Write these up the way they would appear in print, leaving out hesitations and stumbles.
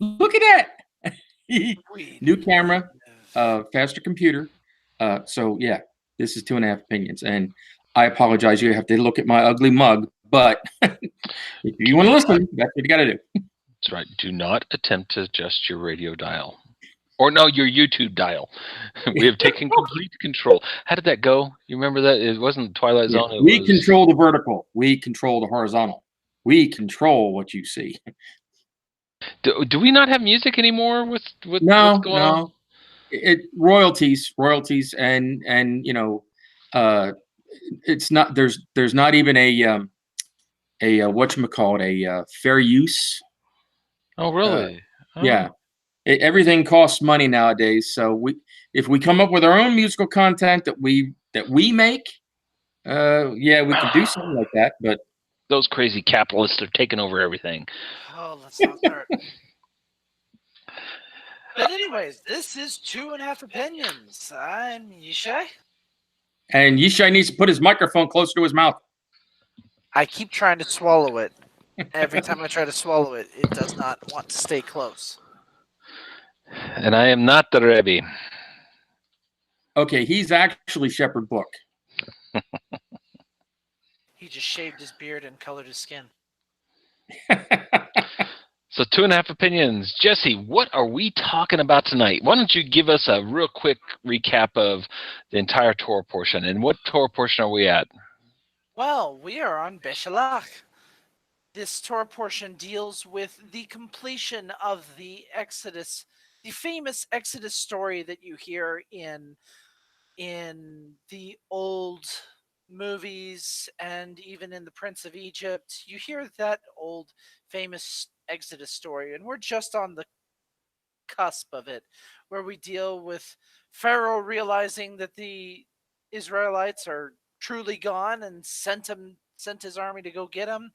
Look at that. We New camera, live. faster computer. So yeah, this is 2.5 opinions, and I apologize. You have to look at my ugly mug, but if you want to listen, that's what you got to do. That's right. Do not attempt to adjust your radio dial. Or no, your YouTube dial. We have taken complete control. How did that go? You remember that? It wasn't Twilight Yeah, Zone. It we was. control the vertical. We control the horizontal. We control what you see. Do we not have music anymore with what's No, going on? no. Royalties, and uh, it's not. There's not even a whatchamacallit, a fair use. Oh, Uh, really? Oh. yeah, everything costs money nowadays. So if we come up with our own musical content that we make, yeah, we could do something like that. But Those crazy capitalists are taking over everything. Oh, let's not start. But anyways, this is 2.5 opinions. I'm Yishai. and Yishai needs to put his microphone closer to his mouth. I keep trying to swallow it. Every time I try to swallow it, it does not want to stay close. And I am not the Rebbe. Okay, he's actually Shepherd Book. He just shaved his beard and colored his skin. So 2.5 opinions. Jesse, what are we talking about tonight? Why don't you give us a real quick recap of the entire Torah portion, and what Torah portion are we at? Well, we are on Beshalach. This Torah portion deals with the completion of the Exodus, the famous Exodus story that you hear in the old movies and even in the Prince of Egypt. You hear that old famous Exodus story, and we're just on the cusp of it, where we deal with Pharaoh realizing that the Israelites are truly gone and sent his army to go get them.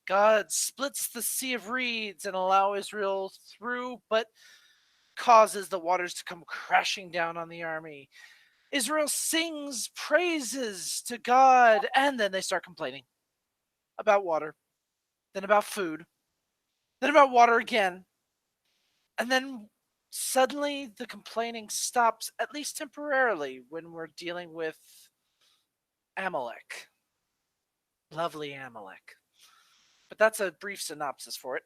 God splits the Sea of Reeds and allow Israel through, but causes the waters to come crashing down on the army. Israel sings praises to God, and then they start complaining about water, then about food, then about water again, and then suddenly the complaining stops, at least temporarily, when we're dealing with Amalek. Lovely Amalek. But that's a brief synopsis for it.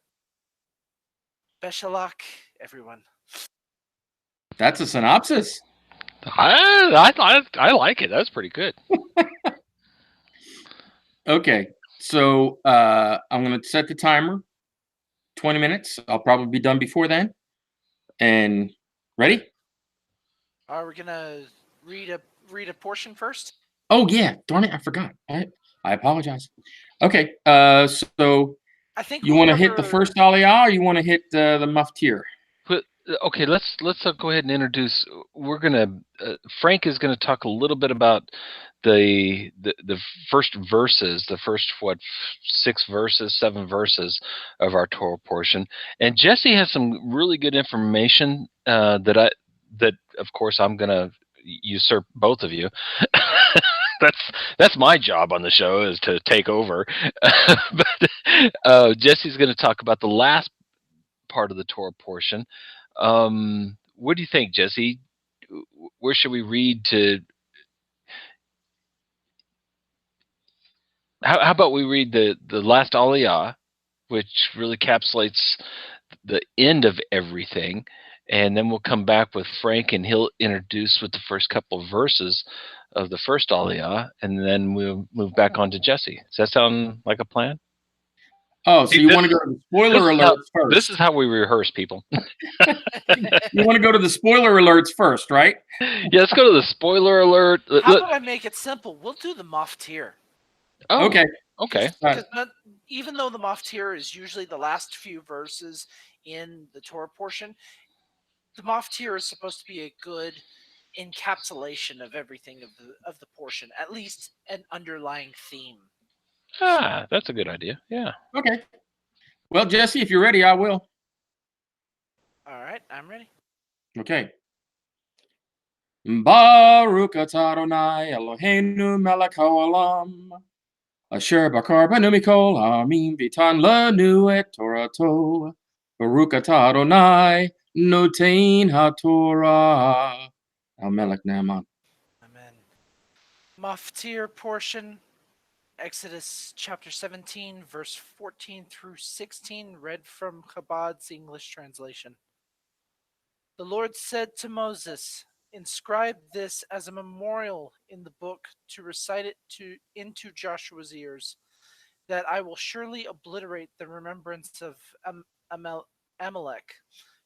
Beshalach, everyone. That's a synopsis. I like it. That's pretty good. Okay, so I'm going to set the timer. 20 minutes. I'll probably be done before then. And ready? Are we gonna read a portion first? Oh yeah, darn it, I forgot. I apologize. Okay, so I think you we'll want to hit the cover- first aliyah, or you want to hit the maftir? But okay, let's go ahead and introduce. We're gonna Frank is gonna talk a little bit about the first verses, the first 7 verses of our Torah portion, and Jesse has some really good information that of course I'm gonna usurp both of you. That's my job on the show, is to take over. But Jesse's going to talk about the last part of the Torah portion. What do you think, Jesse? Where should we read to? How about we read the last aliyah, which really encapsulates the end of everything, and then we'll come back with Frank, and he'll introduce with the first couple of verses of the first aliyah, and then we'll move back on to Jesse. Does that sound like a plan? Oh, so you want to go to the spoiler alerts first? This is how we rehearse, people. You want to go to the spoiler alerts first, right? Yeah, let's go to the spoiler alert. How about I make it simple? We'll do the maftir. Oh, Okay. Okay. Because even though the maftir is usually the last few verses in the Torah portion, the maftir is supposed to be a good encapsulation of everything of the portion, at least an underlying theme. That's a good idea. Yeah. Okay. Well, Jesse, if you're ready, I will. All right, I'm ready. Okay. Baruch atah Adonai Eloheinu melech haolam, asher bakar banu mikol ha'amim v'tan lanu et Torato. Baruch atah Adonai, notain haTorah. Al-Melech Naaman. Amen. Maftir portion, Exodus chapter 17, verse 14 through 16, read from Chabad's English translation. The Lord said to Moses, "Inscribe this as a memorial in the book to recite it into Joshua's ears, that I will surely obliterate the remembrance of Amalek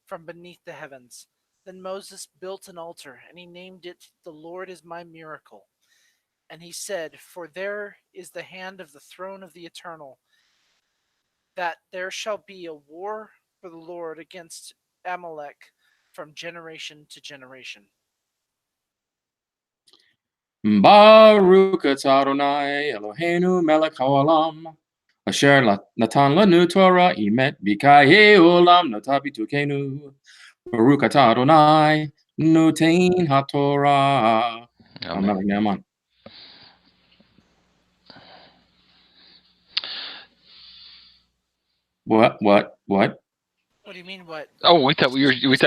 from beneath the heavens." Then Moses built an altar, and he named it, "The Lord is my miracle." And he said, "For there is the hand of the throne of the Eternal, that there shall be a war for the Lord against Amalek from generation to generation." Baruch atah Adonai, Eloheinu melech haolam. Asher natan lanu Torah imet b'kayei olam nata b'tukenu. Baruch atah Adonai, notain haTorah. Al-Melech Naaman. What? What do you mean? What? Oh, we thought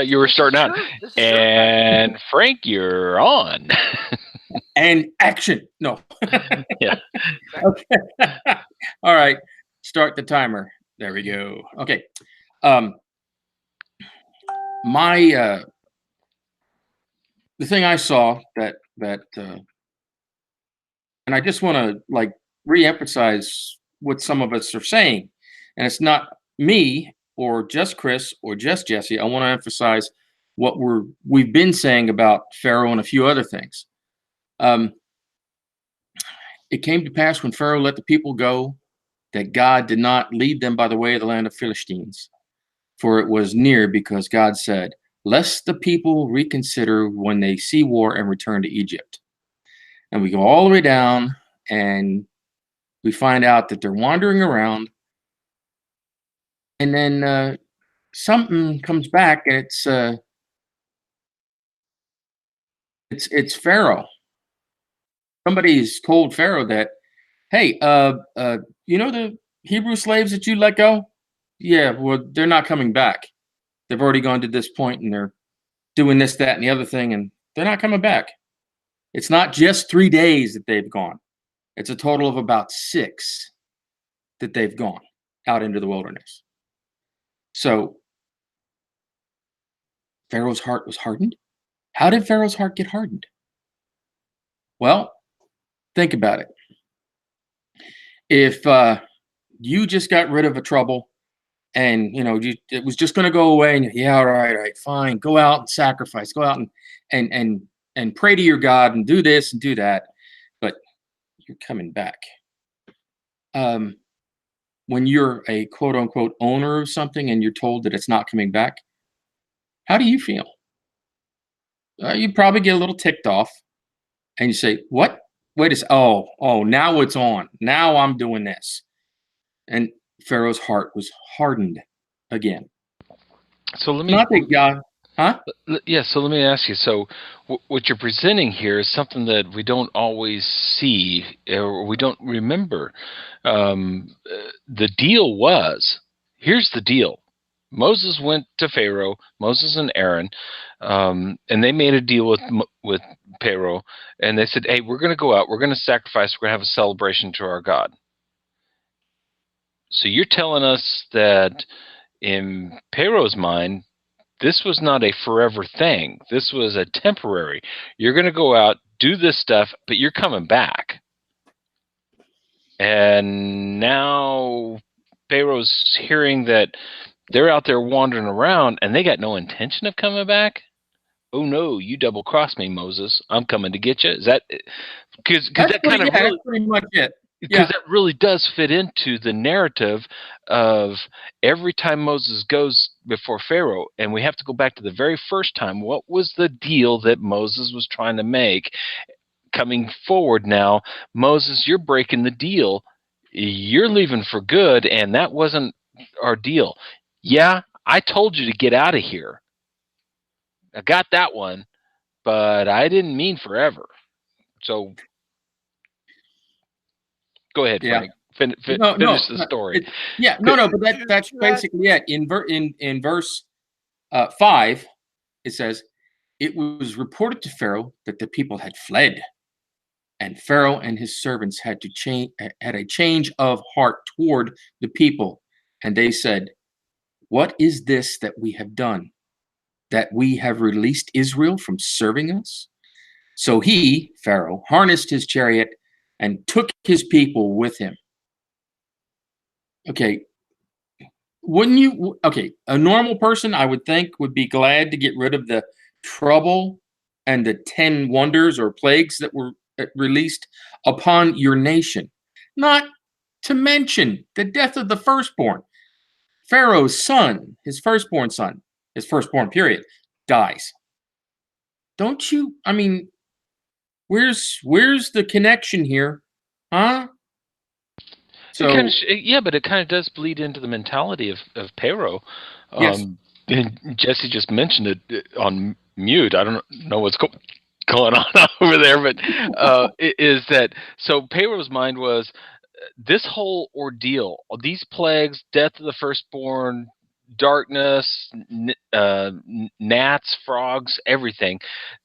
you were starting out. And Frank, you're on. And action. No. Yeah. Okay. All right. Start the timer. There we go. Okay. The thing I saw that and I just want to like re-emphasize what some of us are saying, and it's not me or just Chris or just Jesse. I want to emphasize what we've been saying about Pharaoh and a few other things. It came to pass when Pharaoh let the people go that God did not lead them by the way of the land of Philistines, for it was near, because God said, "Lest the people reconsider when they see war and return to Egypt." And we go all the way down, and we find out that they're wandering around, and then something comes back, and it's Pharaoh. Somebody's told Pharaoh that, "Hey, the Hebrew slaves that you let go? Yeah, well, they're not coming back. They've already gone to this point, and they're doing this, that, and the other thing, and they're not coming back." It's not just 3 days that they've gone. It's a total of about 6 that they've gone out into the wilderness. So Pharaoh's heart was hardened. How did Pharaoh's heart get hardened? Well, think about it. If you just got rid of a trouble, and it was just going to go away, and yeah, all right, fine, go out and sacrifice, go out and pray to your God and do this and do that, but you're coming back. When you're a quote unquote owner of something and you're told that it's not coming back, how do you feel? You probably get a little ticked off, and you say, "What? Wait a second. Oh, now it's on. Now I'm doing this." And Pharaoh's heart was hardened again. So let me Not that God, huh? Yeah, so let me ask you. So, what you're presenting here is something that we don't always see or we don't remember. The deal was, here's the deal. Moses went to Pharaoh, Moses and Aaron, and they made a deal with Pharaoh, and they said, "Hey, we're going to go out, we're going to sacrifice, we're going to have a celebration to our God." So you're telling us that in Pharaoh's mind, this was not a forever thing. This was a temporary. You're going to go out, do this stuff, but you're coming back. And now Pharaoh's hearing that they're out there wandering around and they got no intention of coming back. Oh no, you double crossed me, Moses. I'm coming to get you. Is that because that kind of really, that's pretty much it. because that really does fit into the narrative of every time Moses goes before Pharaoh, and we have to go back to the very first time. What was the deal that Moses was trying to make? Coming forward now, Moses, you're breaking the deal. You're leaving for good, and that wasn't our deal. Yeah, I told you to get out of here. I got that one, but I didn't mean forever. So go ahead, Yeah. Frank. Finish the story. But that's basically it. In verse 5, it says, "It was reported to Pharaoh that the people had fled, and Pharaoh and his servants had a change of heart toward the people, and they said, 'What is this that we have done, that we have released Israel from serving us?' So he, Pharaoh, harnessed his chariot and took his people with him." Okay, wouldn't you? Okay, a normal person, I would think, would be glad to get rid of the trouble and the 10 wonders or plagues that were released upon your nation. Not to mention the death of the firstborn. Pharaoh's son, his firstborn period, dies. Don't you? I mean, where's the connection here? Huh? So, But it kind of does bleed into the mentality of Pharaoh. yes. And Jesse just mentioned it on mute. I don't know what's going on over there, but is that so? Pharaoh's mind was this whole ordeal, these plagues, death of the firstborn, darkness, gnats, frogs, everything.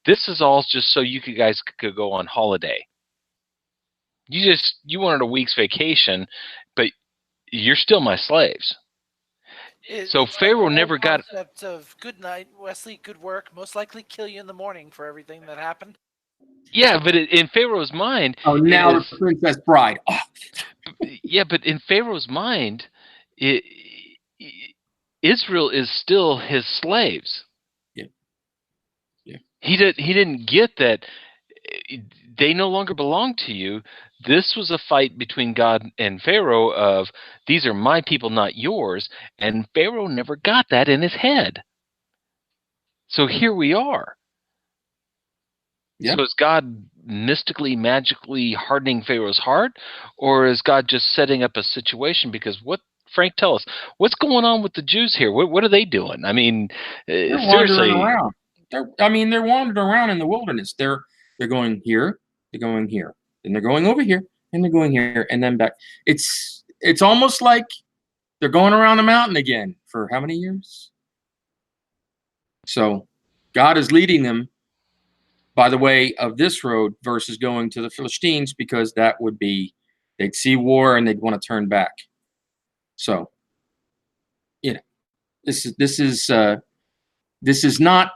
This is all just so you guys could go on holiday. You wanted a week's vacation, but you're still my slaves. So Pharaoh never got concept of good night, Wesley, good work. Most likely kill you in the morning for everything that happened. Yeah, but in Pharaoh's mind, now the Princess Bride. Oh. Yeah, but in Pharaoh's mind, Israel is still his slaves. Yeah. He didn't get that they no longer belong to you. This was a fight between God and Pharaoh of these are my people, not yours. And Pharaoh never got that in his head. So here we are. So is God mystically, magically hardening Pharaoh's heart? Or is God just setting up a situation? Because Frank, tell us, what's going on with the Jews here? What are they doing? I mean, They're seriously. wandering around. They're wandering around in the wilderness. They're going here, they're going here, then they're going over here, and they're going here, and then back. It's almost like they're going around the mountain again for how many years? So God is leading them by the way of this road versus going to the Philistines, because that would be, they'd see war and they'd want to turn back. So, this is not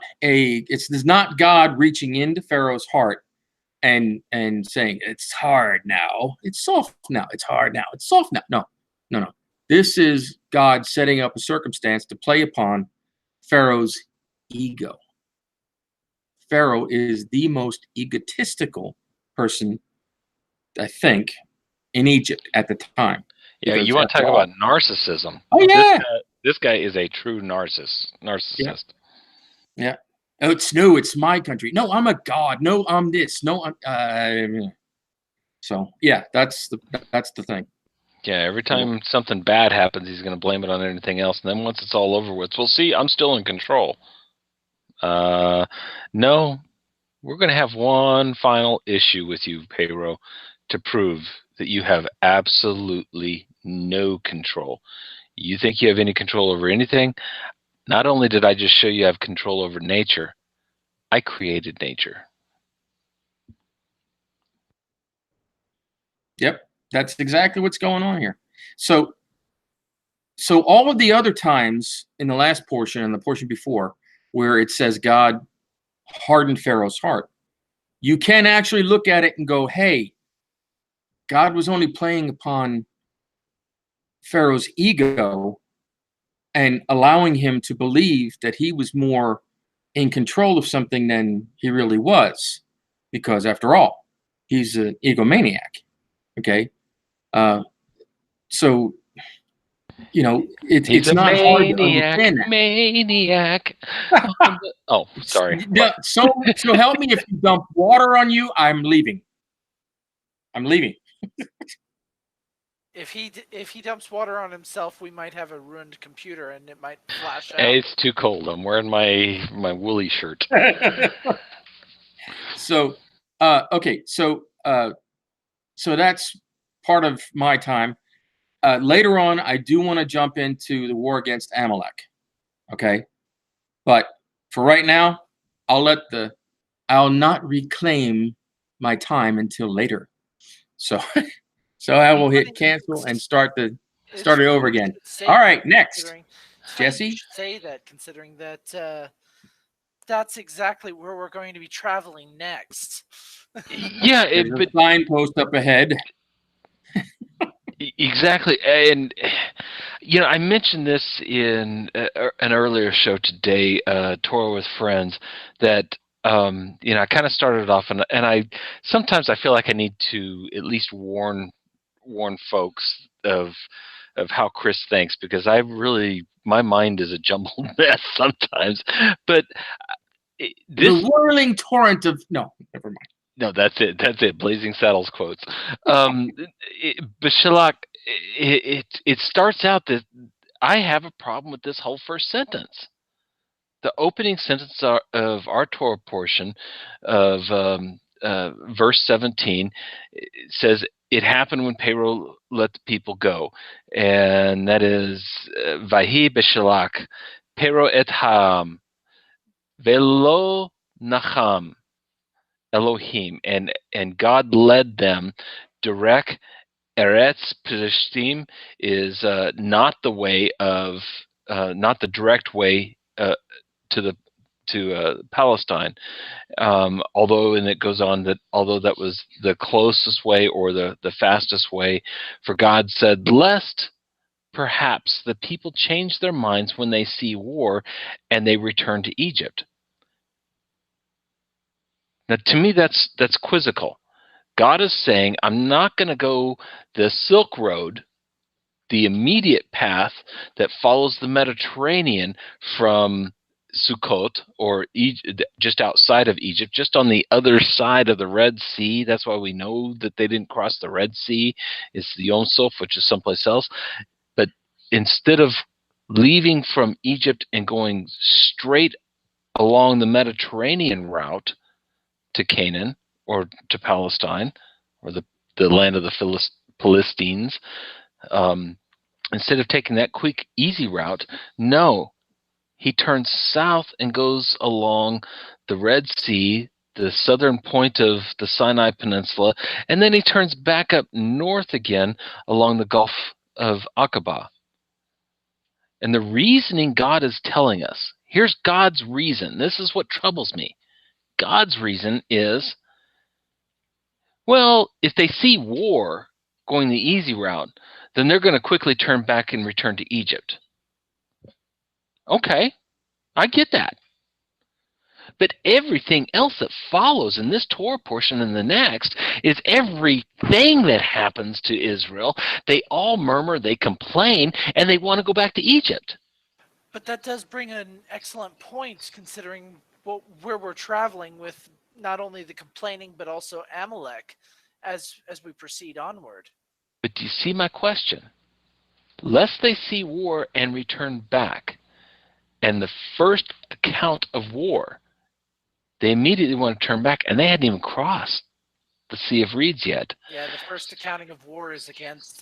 God reaching into Pharaoh's heart and saying it's hard now, it's soft now, it's hard now, it's soft now. No. This is God setting up a circumstance to play upon Pharaoh's ego. Pharaoh is the most egotistical person, I think, in Egypt at the time. Yeah, you want to talk about narcissism? Oh yeah, this guy is a true narcissist. Yeah. Oh, it's my country. No, I'm a god. No, I'm this. No, I'm. So yeah, that's the thing. Yeah, every time something bad happens, he's going to blame it on anything else, and then once it's all over with, well, see, I'm still in control. No, we're going to have one final issue with you, Pharaoh, to prove that you have absolutely no control. You think you have any control over anything? Not only did I just show you have control over nature, I created nature. Yep, that's exactly what's going on here. So all of the other times in the last portion and the portion before where it says God hardened Pharaoh's heart, you can actually look at it and go, hey, God was only playing upon Pharaoh's ego and allowing him to believe that he was more in control of something than he really was, because after all, he's an egomaniac. Okay, so it's not hard to understand that. Maniac. Oh, sorry. Yeah, so help me, if you dump water on you, I'm leaving. If he dumps water on himself, we might have a ruined computer and it might flash out. Hey, it's too cold. I'm wearing my woolly shirt. So okay, so that's part of my time. later on, I do want to jump into the war against Amalek. Okay, but for right now, I'll not reclaim my time until later. So, so I will hit cancel and start it over again. All right, next, It's funny you Jesse. should say that, considering that that's exactly where we're going to be traveling next. Yeah, There's a signpost up ahead. exactly. And I mentioned this in an earlier show today, Torah with Friends, that I kind of started off, and I sometimes I feel like I need to at least warn folks of how Chris thinks, because my mind is a jumbled mess sometimes. But this The whirling torrent of no, never mind. No, that's it. That's it. Blazing Saddles quotes. Bashalak, it starts out that I have a problem with this whole first sentence. The opening sentence of our Torah portion of verse 17 says, "It happened when Pharaoh let the people go," and that is Vahi Bashalak, Pharaoh et Ham, Velo Nacham. Elohim, and God led them direct. Eretz Plishtim is not the direct way to Palestine. Although, and it goes on that although that was the closest way or the fastest way, for God said, lest perhaps the people change their minds when they see war and they return to Egypt. Now, to me, that's quizzical. God is saying, I'm not going to go the Silk Road, the immediate path that follows the Mediterranean from Sukkot, or just outside of Egypt, just on the other side of the Red Sea. That's why we know that they didn't cross the Red Sea. It's the Yom Suf, which is someplace else. But instead of leaving from Egypt and going straight along the Mediterranean route to Canaan or to Palestine or the land of the Philistines, instead of taking that quick, easy route, no, he turns south and goes along the Red Sea, the southern point of the Sinai Peninsula, and then he turns back up north again along the Gulf of Aqaba. And the reasoning God is telling us, here's God's reason. This is what troubles me. God's reason is, well, if they see war going the easy route, then they're going to quickly turn back and return to Egypt. Okay, I get that. But everything else that follows in this Torah portion and the next is everything that happens to Israel. They all murmur, they complain, and they want to go back to Egypt. But that does bring an excellent point, considering where we're traveling with not only the complaining but also Amalek as we proceed onward. But do you see my question? Lest they see war and return back, and the first account of war, they immediately want to turn back, and they hadn't even crossed the Sea of Reeds yet. Yeah, the first accounting of war is against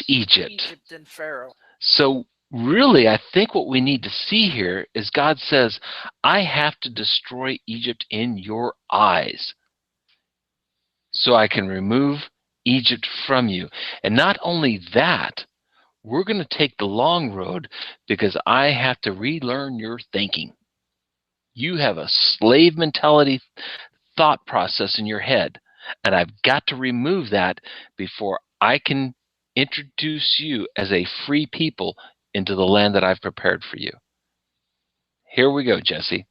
Egypt and Pharaoh. So really, I think what we need to see here is God says, I have to destroy Egypt in your eyes so I can remove Egypt from you. And not only that, we're going to take the long road because I have to relearn your thinking. You have a slave mentality thought process in your head, and I've got to remove that before I can introduce you as a free people into the land that I've prepared for you. Here we go, Jesse.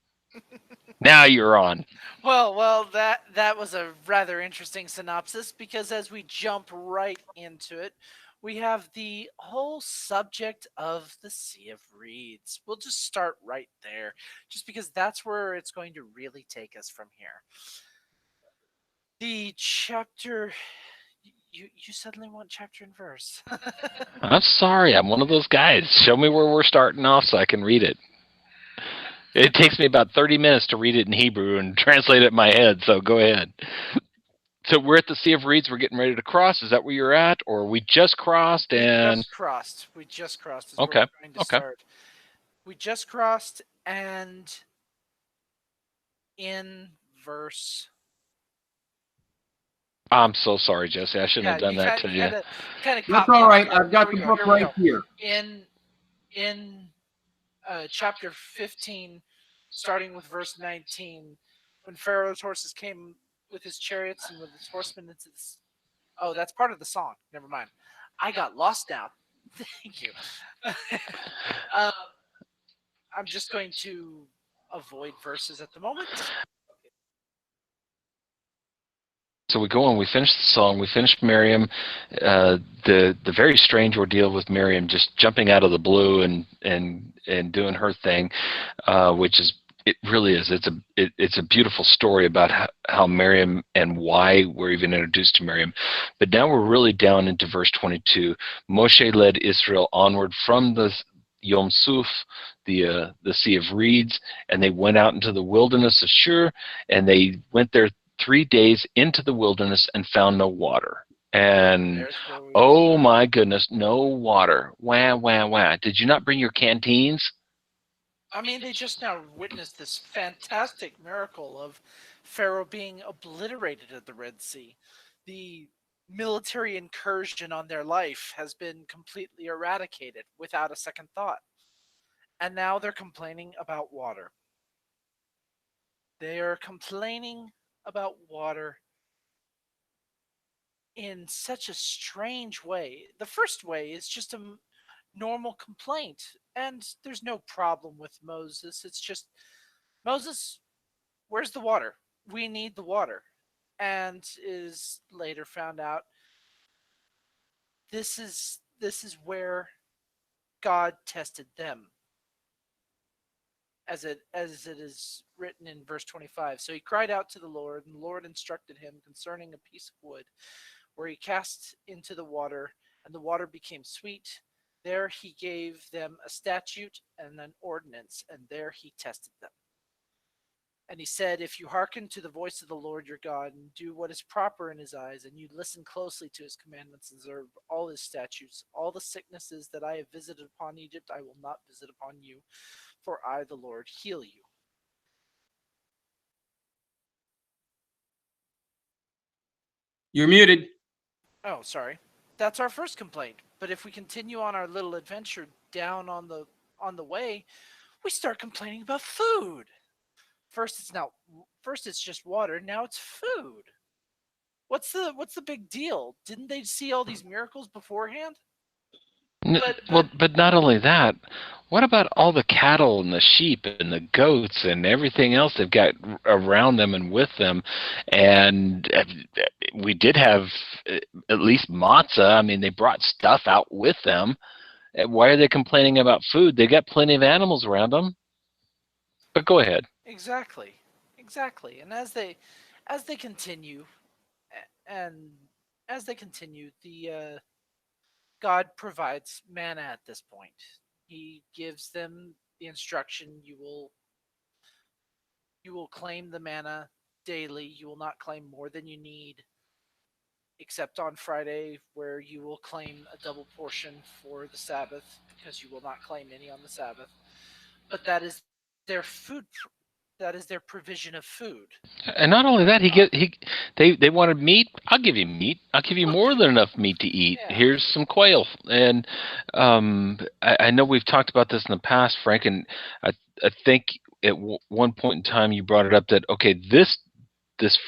Now you're on. Well, that was a rather interesting synopsis, because as we jump right into it, we have the whole subject of the Sea of Reeds. We'll just start right there, just because that's where it's going to really take us from here. The chapter. You suddenly want chapter and verse. I'm sorry, I'm one of those guys. Show me where we're starting off so I can read it. It takes me about 30 minutes to read it in Hebrew and translate it in my head, so go ahead. So we're at the Sea of Reeds. We're getting ready to cross. Is that where you're at, or we just crossed? We And just crossed. We just crossed is where okay, we're going to okay. start. We just crossed, and in verse. I'm so sorry, Jesse. I shouldn't Yeah, have done that to you you. kind of That's caught me all off right. guard. I've Here got we the go. book Here we right go. here. In chapter 15, starting with verse 19, when Pharaoh's horses came with his chariots and with his horsemen into this. Oh, that's part of the song. Never mind. I got lost now. Thank you. um, I'm just going to avoid verses at the moment. So we go on. We finish the song. We finish Miriam. The very strange ordeal with Miriam just jumping out of the blue and doing her thing, which is it really is. It's a beautiful story about how Miriam and why we're even introduced to Miriam. But now we're really down into verse 22. Moshe led Israel onward from the Yom Suf, the Sea of Reeds, and they went out into the wilderness of Shur, and they went there 3 days into the wilderness and found no water. And There's where we will oh start. my goodness, no water. Wah, wah, wah. Did you not bring your canteens? I mean, they just now witnessed this fantastic miracle of Pharaoh being obliterated at the Red Sea. The military incursion on their life has been completely eradicated without a second thought. And now they're complaining about water. They are complaining about water in such a strange way. The first way is just a normal complaint, and there's no problem with Moses. It's just, Moses, where's the water? We need the water. And is later found out this is where God tested them, as it is written in verse 25. So he cried out to the Lord, and the Lord instructed him concerning a piece of wood, where he cast into the water, and the water became sweet. There he gave them a statute and an ordinance, and there he tested them. And he said, if you hearken to the voice of the Lord your God, and do what is proper in his eyes, and you listen closely to his commandments, and observe all his statutes, all the sicknesses that I have visited upon Egypt, I will not visit upon you, for I, the Lord, heal you. You're muted. Oh, sorry. That's our first complaint. But if we continue on our little adventure down on the way, we start complaining about food. First it's just water, now it's food. What's the big deal? Didn't they see all these miracles beforehand? But But not only that, what about all the cattle and the sheep and the goats and everything else they've got around them and with them? And we did have at least matzah. I mean, they brought stuff out with them. Why are they complaining about food? They got plenty of animals around them. But go ahead. exactly. Exactly. And as they continue and as they continue, the God provides manna at this point. He gives them the instruction, you will claim the manna daily. You will not claim more than you need, except on Friday, where you will claim a double portion for the Sabbath, because you will not claim any on the Sabbath. But that is their food. That is their provision of food. And not only that, they wanted meat. I'll give you meat. I'll give you Look, more than enough meat to eat. yeah, Here's some quail. And I know we've talked about this in the past, Frank. And I think at one point in time you brought it up that okay, this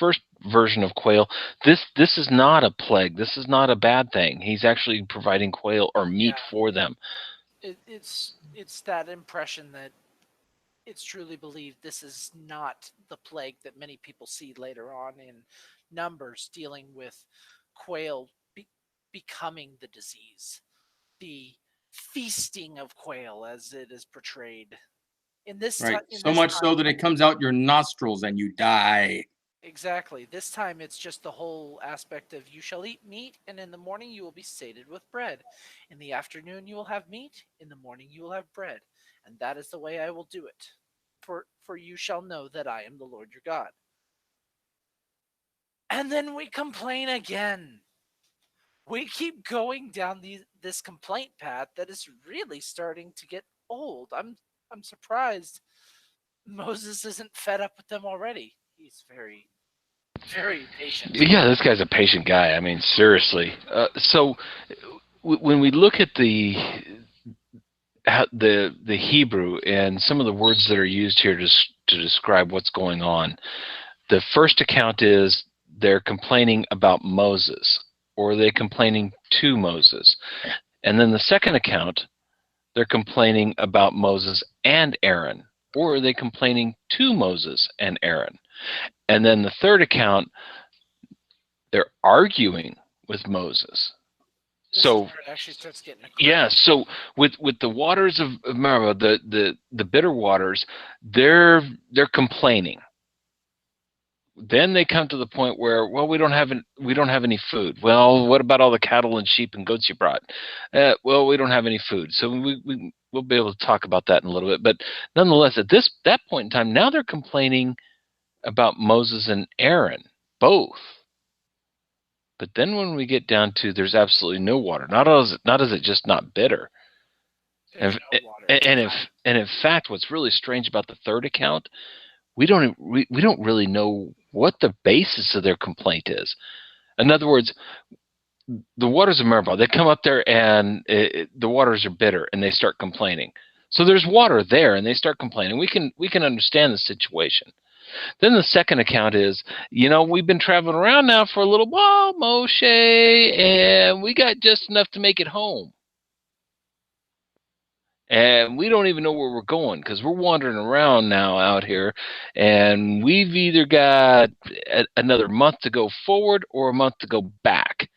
first version of quail, this is not a plague. This is not a bad thing. He's actually providing quail or yeah. meat for them. It's that impression that it's truly believed this is not the plague that many people see later on in Numbers, dealing with quail becoming the disease, the feasting of quail as it is portrayed Right. in So this much so time. that it comes out your nostrils and you die. Exactly. This time it's just the whole aspect of you shall eat meat, and in the morning you will be sated with bread. In the afternoon you will have meat, in the morning you will have bread. And that is the way I will do it. For you shall know that I am the Lord your God. And then we complain again. We keep going down this complaint path that is really starting to get old. I'm surprised Moses isn't fed up with them already. He's very, very patient. Yeah, this guy's a patient guy. I mean, seriously. When we look at the Hebrew and some of the words that are used here to describe what's going on, the first account is they're complaining about Moses, or are they complaining to Moses? And then the second account, they're complaining about Moses and Aaron, or are they complaining to Moses and Aaron? And then the third account, they're arguing with Moses. This is where it actually starts getting aggressive. Yeah, so with the waters of Meribah, the bitter waters, they're complaining. Then they come to the point where, well, we don't have any food. Well, what about all the cattle and sheep and goats you brought? Well, we don't have any food. So we'll be able to talk about that in a little bit. But nonetheless, at that point in time, now they're complaining about Moses and Aaron, both. But then when we get down to there's absolutely no water, not is it just not bitter. There's no water. And in fact, what's really strange about the third account, we don't really know what the basis of their complaint is. In other words, the waters of Meribah, they come up there and the waters are bitter, and they start complaining. So there's water there, and they start complaining. We can understand the situation. Then the second account is, we've been traveling around now for a little while, Moshe, and we got just enough to make it home. And we don't even know where we're going because we're wandering around now out here, and we've either got another month to go forward or a month to go back.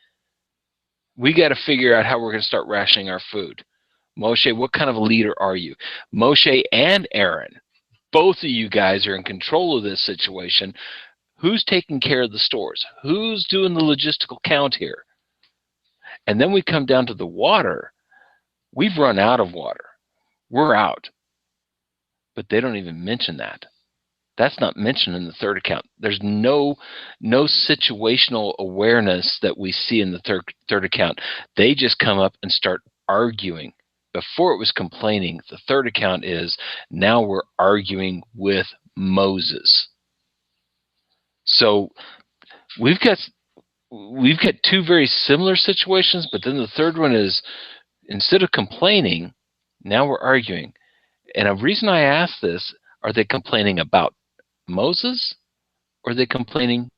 We got to figure out how we're going to start rationing our food. Moshe, what kind of a leader are you? Moshe and Aaron, both of you guys are in control of this situation. Who's taking care of the stores? Who's doing the logistical count here? And then we come down to the water. We've run out of water. We're out. But they don't even mention that. That's not mentioned in the third account. There's no situational awareness that we see in the third account. They just come up and start arguing. Before it was complaining. The third account is now we're arguing with Moses. So we've got two very similar situations, but then the third one is instead of complaining, now we're arguing. And a reason I ask this, are they complaining about Moses, or are they complaining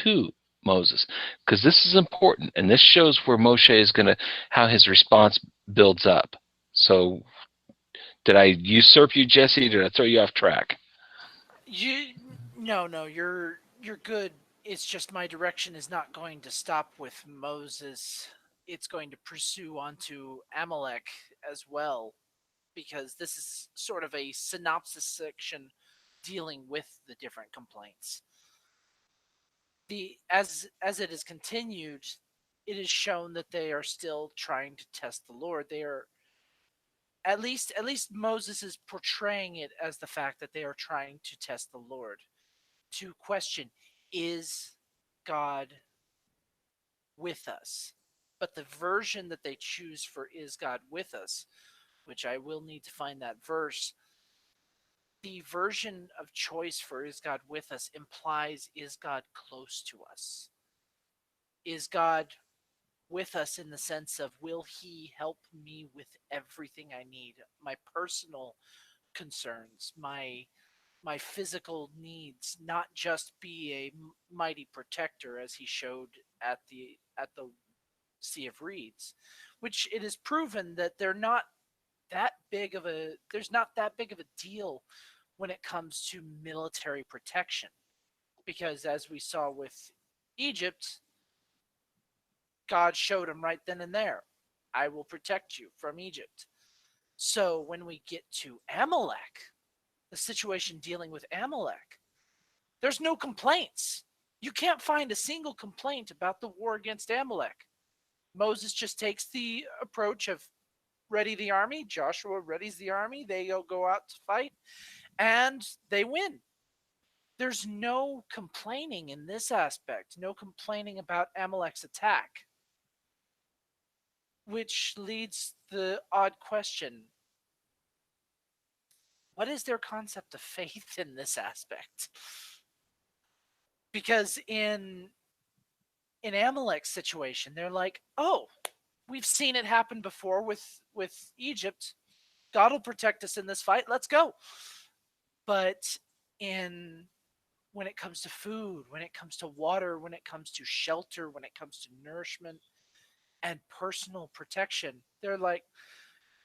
to Moses? Because this is important, and this shows where Moshe is how his response builds up. So, did I usurp you, Jesse? Did I throw you off track? No, you're good. It's just my direction is not going to stop with Moses. It's going to pursue onto Amalek as well, because this is sort of a synopsis section dealing with the different complaints. As it is continued, it is shown that they are still trying to test the Lord. They are at least Moses is portraying it as the fact that they are trying to test the Lord, to question, is God with us? But the version that they choose for is God with us, which I will need to find that verse, the version of choice for is God with us implies, is God close to us? Is God with us in the sense of, will he help me with everything I need? My personal concerns, my physical needs, not just be a mighty protector as he showed at the Sea of Reeds, which it is proven that there's not that big of a deal when it comes to military protection, because as we saw with Egypt, God showed him right then and there, I will protect you from Egypt. So when we get to Amalek, the situation dealing with Amalek, there's no complaints. You can't find a single complaint about the war against Amalek. Moses just takes the approach of ready the army. Joshua readies the army. They go out to fight, and they win. There's no complaining in this aspect, no complaining about Amalek's attack, which leads the odd question: what is their concept of faith in this aspect? Because in Amalek's situation, they're like, "Oh, we've seen it happen before with Egypt. God will protect us in this fight. Let's go." But in when it comes to food, when it comes to water, when it comes to shelter, when it comes to nourishment and personal protection, they're like,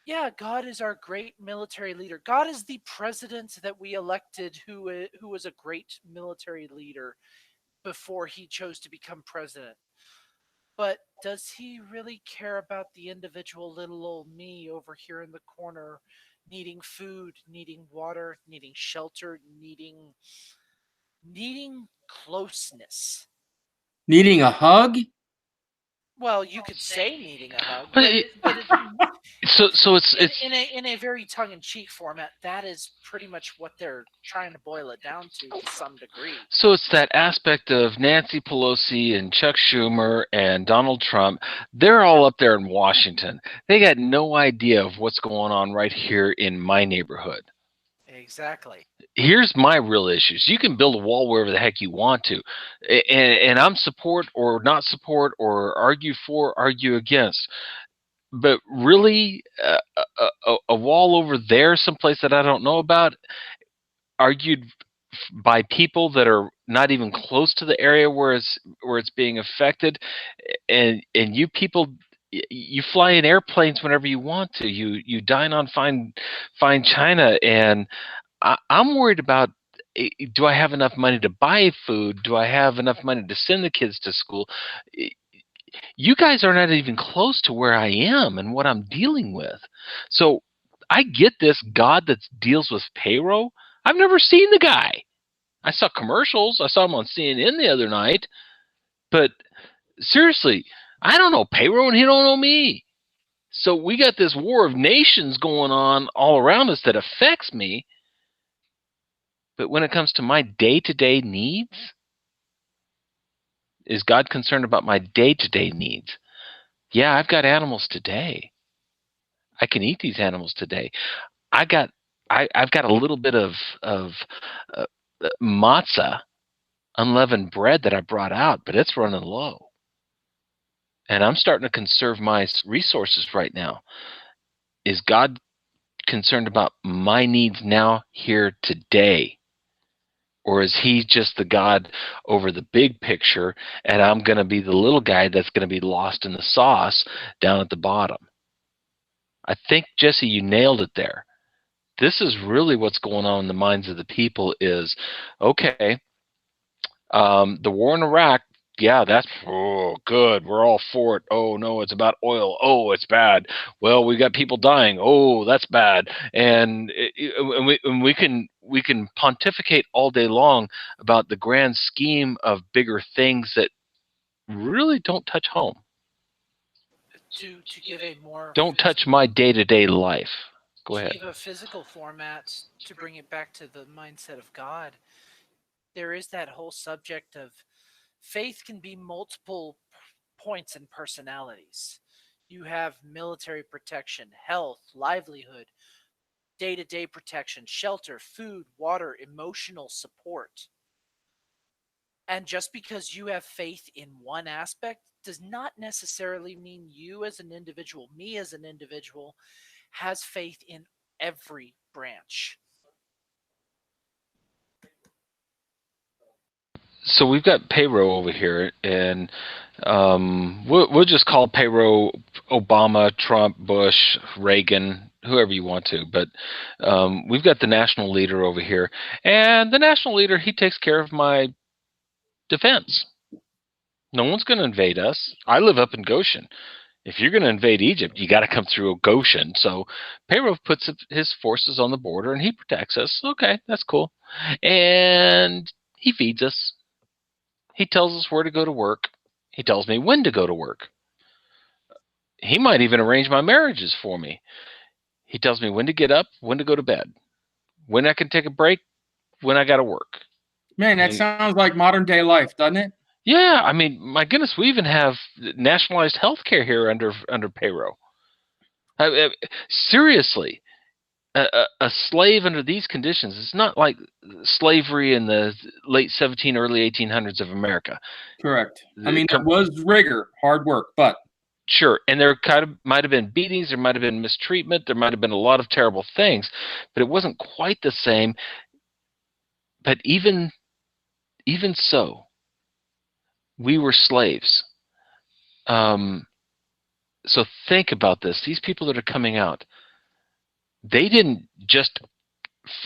yeah, God is our great military leader. God is the president that we elected who was a great military leader before he chose to become president. But does he really care about the individual little old me over here in the corner, needing food, needing water, needing shelter, needing closeness? Needing a hug? Well, you could say needing a hug, But but it, so it's in a very tongue in cheek format, that is pretty much what they're trying to boil it down to some degree. So it's that aspect of Nancy Pelosi and Chuck Schumer and Donald Trump. They're all up there in Washington. They got no idea of what's going on right here in my neighborhood. Exactly. Here's my real issues. You can build a wall wherever the heck you want to. And I'm support or not support or argue for, argue against. But really, a wall over there, someplace that I don't know about, argued by people that are not even close to the area where it's being affected, and you people, you fly in airplanes whenever you want to. You dine on fine china, and I'm worried about, do I have enough money to buy food? Do I have enough money to send the kids to school? You guys are not even close to where I am and what I'm dealing with. So I get this God that deals with payroll. I've never seen the guy. I saw commercials. I saw him on CNN the other night. But seriously, I don't know payroll and he don't know me. So we got this war of nations going on all around us that affects me. But when it comes to my day-to-day needs, is God concerned about my day-to-day needs? Yeah, I've got animals today. I can eat these animals today. I got I've got a little bit of uh, matzah, unleavened bread that I brought out, but it's running low. And I'm starting to conserve my resources right now. Is God concerned about my needs now, here, today? Or is he just the God over the big picture, and I'm going to be the little guy that's going to be lost in the sauce down at the bottom? I think, Jesse, you nailed it there. This is really what's going on in the minds of the people is, okay, the war in Iraq, yeah, that's good. We're all for it. Oh no, it's about oil. Oh, it's bad. Well, we got people dying. Oh, that's bad. And we can pontificate all day long about the grand scheme of bigger things that really don't touch home. To give a more Don't touch my day-to-day life. Go to ahead. give a physical format, to bring it back to the mindset of God, there is that whole subject of faith can be multiple points and personalities. You have military protection, health, livelihood, day to day protection, shelter, food, water, emotional support. And just because you have faith in one aspect does not necessarily mean you as an individual, me as an individual, has faith in every branch. So we've got payroll over here, and we'll just call payroll Obama, Trump, Bush, Reagan, whoever you want to. But we've got the national leader over here, and the national leader, he takes care of my defense. No one's going to invade us. I live up in Goshen. If you're going to invade Egypt, you got to come through Goshen. So payroll puts his forces on the border, and he protects us. Okay, that's cool. And he feeds us. He tells us where to go to work. He tells me when to go to work. He might even arrange my marriages for me. He tells me when to get up, when to go to bed, when I can take a break, when I got to work. Man, that And sounds like modern day life, doesn't it? yeah, I mean, my goodness, we even have nationalized health care here under payroll. Seriously, a slave under these conditions, it's not like slavery in the late early 1800s of America. Correct. I mean, there was rigor, hard work, but Sure, and there kind of might have been beatings, there might have been mistreatment, there might have been a lot of terrible things, but it wasn't quite the same. But even so, we were slaves. Um, so think about this: these people that are coming out, they didn't just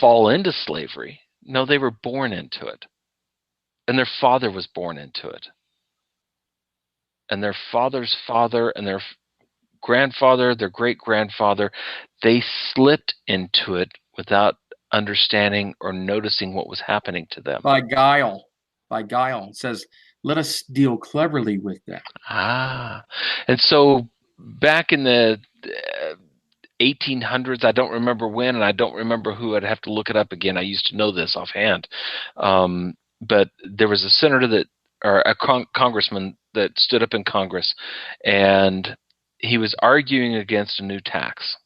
fall into slavery. No, they were born into it, and their father was born into it, and their father's father, and their grandfather, their great grandfather, they slipped into it without understanding or noticing what was happening to them. by guile. By guile. It says, let us deal cleverly with them. Ah, and so back in the 1800s, I don't remember when, and I don't remember who. I'd have to look it up again. I used to know this offhand, but there was a senator that, or a congressman that stood up in Congress, and he was arguing against a new tax.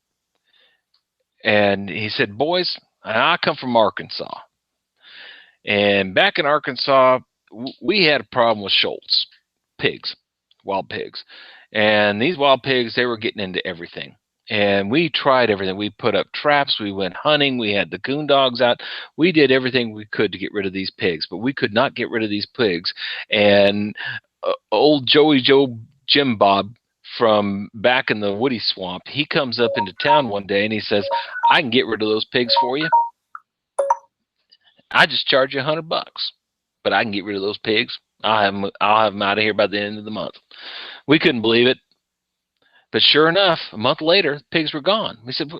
And he said, "Boys, I come from Arkansas, and back in Arkansas, we had a problem with Schultz, pigs, wild pigs, and these wild pigs, they were getting into everything. And we tried everything. We put up traps. We went hunting. We had the coon dogs out. We did everything we could to get rid of these pigs, but we could not get rid of these pigs. And old Joey Joe Jim Bob from back in the Woody Swamp, he comes up into town one day and he says, I can get rid of those pigs for you. I just charge you $100, but I can get rid of those pigs. I'll have them out of here by the end of the month." We couldn't believe it, but sure enough, a month later, the pigs were gone. We said,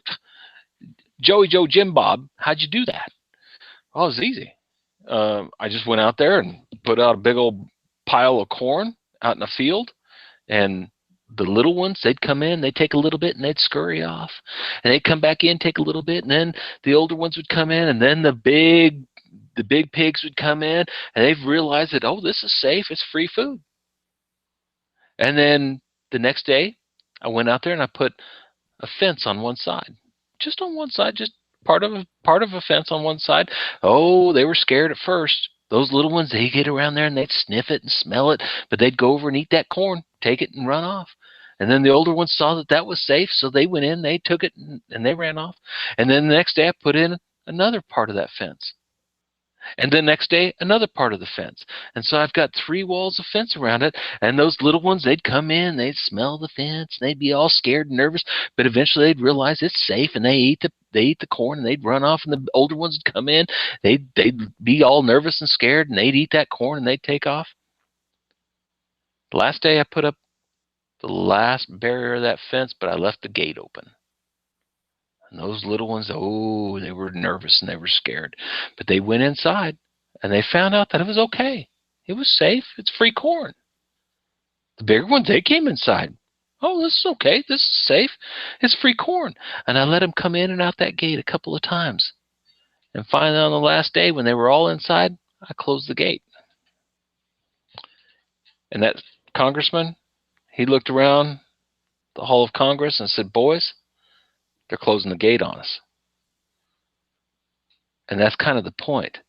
"Joey Joe Jim Bob, how'd you do that?" "Oh, it was easy. I just went out there and put out a big old pile of corn out in a field, and the little ones, they'd come in, they'd take a little bit, and they'd scurry off, and they'd come back in, take a little bit, and then the older ones would come in, and then the big pigs would come in, and they've realized that, oh, this is safe, it's free food." And then the next day, I went out there and I put a fence on one side, just on one side, just part of a fence on one side. Oh, they were scared at first. Those little ones, they get around there and they'd sniff it and smell it, but they'd go over and eat that corn, take it and run off. And then the older ones saw that that was safe, so they went in, they took it, and they ran off. And then the next day, I put in another part of that fence. And the next day, another part of the fence. And so I've got 3 walls of fence around it. And those little ones, they'd come in, they'd smell the fence, and they'd be all scared and nervous. But eventually, they'd realize it's safe, and they eat the corn, and they'd run off. And the older ones would come in, they'd be all nervous and scared, and they'd eat that corn, and they'd take off. The last day, I put up the last barrier of that fence, but I left the gate open. And those little ones, oh, they were nervous and they were scared. But they went inside and they found out that it was okay. It was safe. It's free corn. The bigger ones, they came inside. Oh, this is okay. This is safe. It's free corn. And I let them come in and out that gate a couple of times. And finally, on the last day, when they were all inside, I closed the gate. And that congressman, he looked around the hall of Congress and said, "Boys, they're closing the gate on us." And that's kind of the point.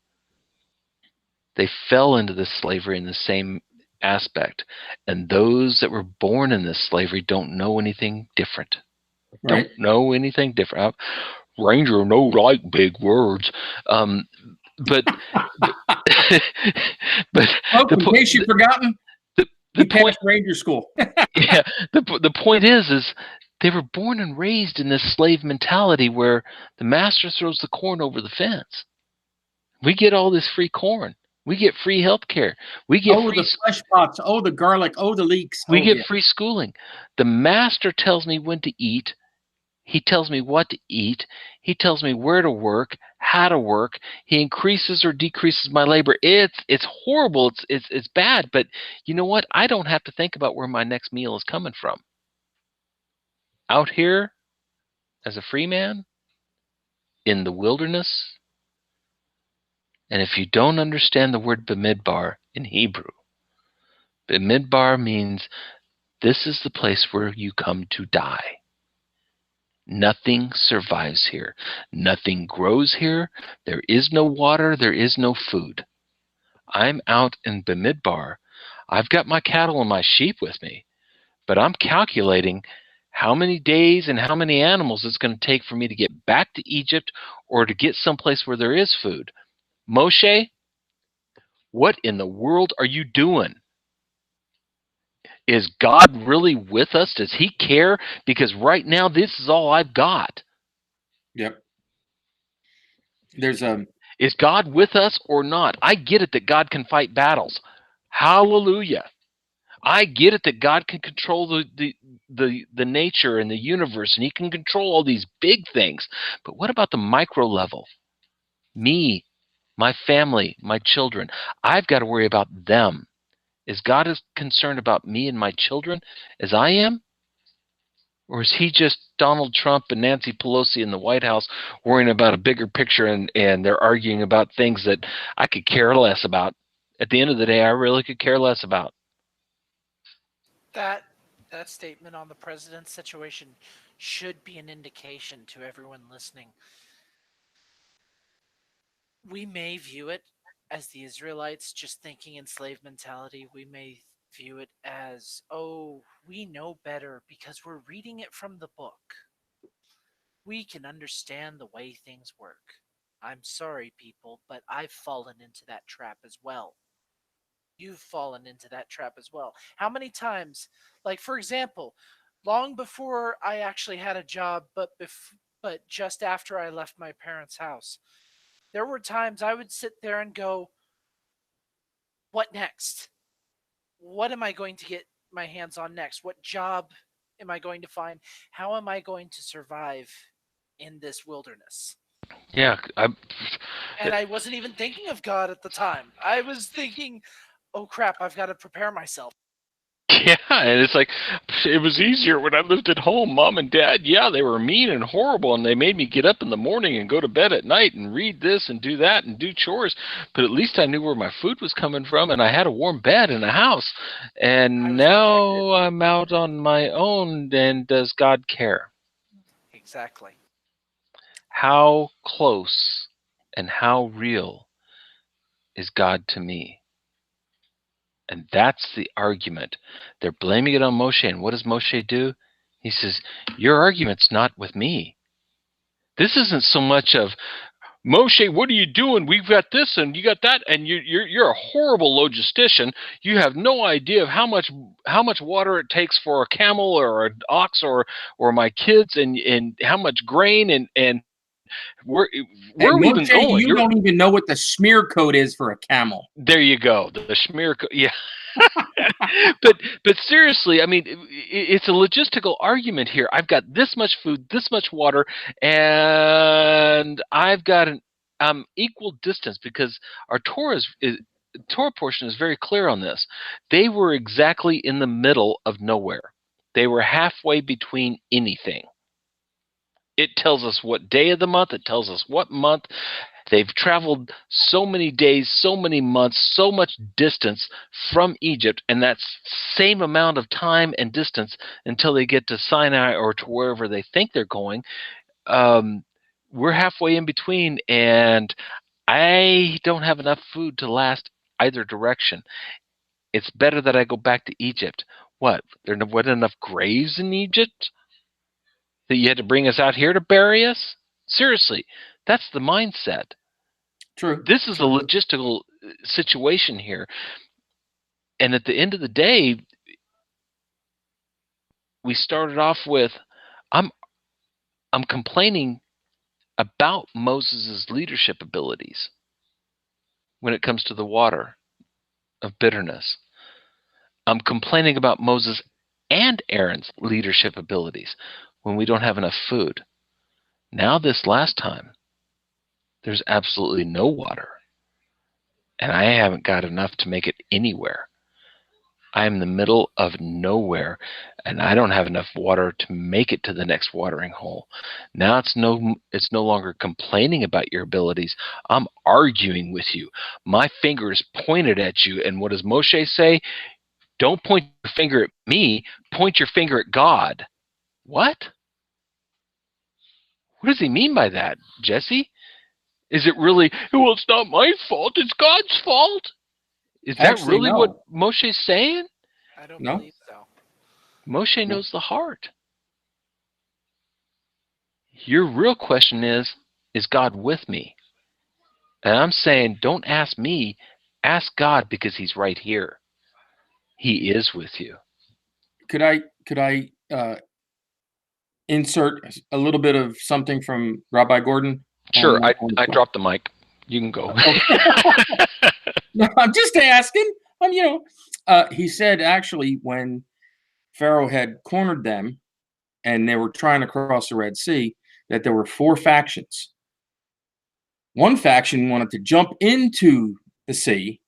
They fell into this slavery in the same aspect. And those that were born in this slavery don't know anything different. Right. Don't know anything different. Ranger no like big words. But but Oh, in case you've forgotten, the he point passed Ranger School. yeah, the point is they were born and raised in this slave mentality where the master throws the corn over the fence. We get all this free corn. We get free health care. We get Oh, the flesh pots. Oh, the garlic. Oh, the leeks. we Oh, get yeah. free schooling. The master tells me when to eat. He tells me what to eat. He tells me where to work, how to work. He increases or decreases my labor. It's horrible. It's bad. But you know what? I don't have to think about where my next meal is coming from. Out here, as a free man, in the wilderness, And if you don't understand the word Bamidbar in Hebrew, Bamidbar means this is the place where you come to die. Nothing survives here. Nothing grows here. There is no water. There is no food. I'm out in Bamidbar. I've got my cattle and my sheep with me, but I'm calculating how many days and how many animals it's going to take for me to get back to Egypt or to get someplace where there is food. Moshe, what in the world are you doing? Is God really with us? Does he care? Because right now, this is all I've got. Yep. There's a Is God with us or not? I get it that God can fight battles. Hallelujah. I get it that God can control the nature and the universe, and he can control all these big things. But what about the micro level? Me, my family, my children. I've got to worry about them. Is God as concerned about me and my children as I am? Or is he just Donald Trump and Nancy Pelosi in the White House worrying about a bigger picture, and they're arguing about things that I could care less about? At the end of the day, I really could care less about. That that statement on the president's situation should be an indication to everyone listening. We may view it as the Israelites just thinking in slave mentality. We may view it as, oh, we know better because we're reading it from the book. We can understand the way things work. I'm sorry, people, but I've fallen into that trap as well. You've fallen into that trap as well. How many times, like for example, long before I actually had a job, but just after I left my parents' house, there were times I would sit there and go, "What next? What am I going to get my hands on next? What job am I going to find? How am I going to survive in this wilderness?" Yeah, And I wasn't even thinking of God at the time. I was thinking, "Oh crap, I've got to prepare myself." yeah, and it's like it was easier when I lived at home. Mom and Dad, yeah, they were mean and horrible, and they made me get up in the morning and go to bed at night and read this and do that and do chores. But at least I knew where my food was coming from, and I had a warm bed in a house. I And was protected. now I'm out on my own. And does God care? Exactly. How close and how real is God to me? And that's the argument. They're blaming it on Moshe. And what does Moshe do? He says, your argument's not with me. This isn't so much of, Moshe, what are you doing? We've got this and you got that, and you're a horrible logistician. You have no idea of how much water it takes for a camel or an ox or my kids, and how much grain, and where Hey, where are we even Moshe, going? you don't even know what the smear code is for a camel. There you go. The schmear, yeah. but seriously, I mean, it's a logistical argument here. I've got this much food, this much water, and I've got an equal distance, because our Torah portion is very clear on this. They were exactly in the middle of nowhere. They were halfway between anything. It tells us what day of the month. It tells us what month. They've traveled so many days, so many months, so much distance from Egypt, and that same amount of time and distance until they get to Sinai or to wherever they think they're going. Um, we're halfway in between, and I don't have enough food to last either direction. It's better that I go back to Egypt. What? There wasn't enough graves in Egypt that you had to bring us out here to bury us? Seriously, that's the mindset. True. This is a logistical situation here. And at the end of the day, we started off with, I'm I'm complaining about Moses' leadership abilities when it comes to the water of bitterness. I'm complaining about Moses and Aaron's leadership abilities when we don't have enough food. Now, this last time, there's absolutely no water, and I haven't got enough to make it anywhere. I'm in the middle of nowhere, and I don't have enough water to make it to the next watering hole. Now it's no longer complaining about your abilities. I'm arguing with you. My finger is pointed at you, and what does Moshe say? Don't point your finger at me, point your finger at God. What? What does he mean by that, Jesse? Is it really, well, it's not my fault, it's God's fault? Is that Actually, really what no. Moshe's saying? I don't No. believe so. Moshe No. knows the heart. Your real question is God with me? And I'm saying, don't ask me, ask God, because he's right here. He is with you. Could I insert a little bit of something from Rabbi Gordon Sure, I on dropped the mic. You can go. No, I'm just asking. He said actually when Pharaoh had cornered them and they were trying to cross the Red Sea, that there were four factions. One faction wanted to jump into the sea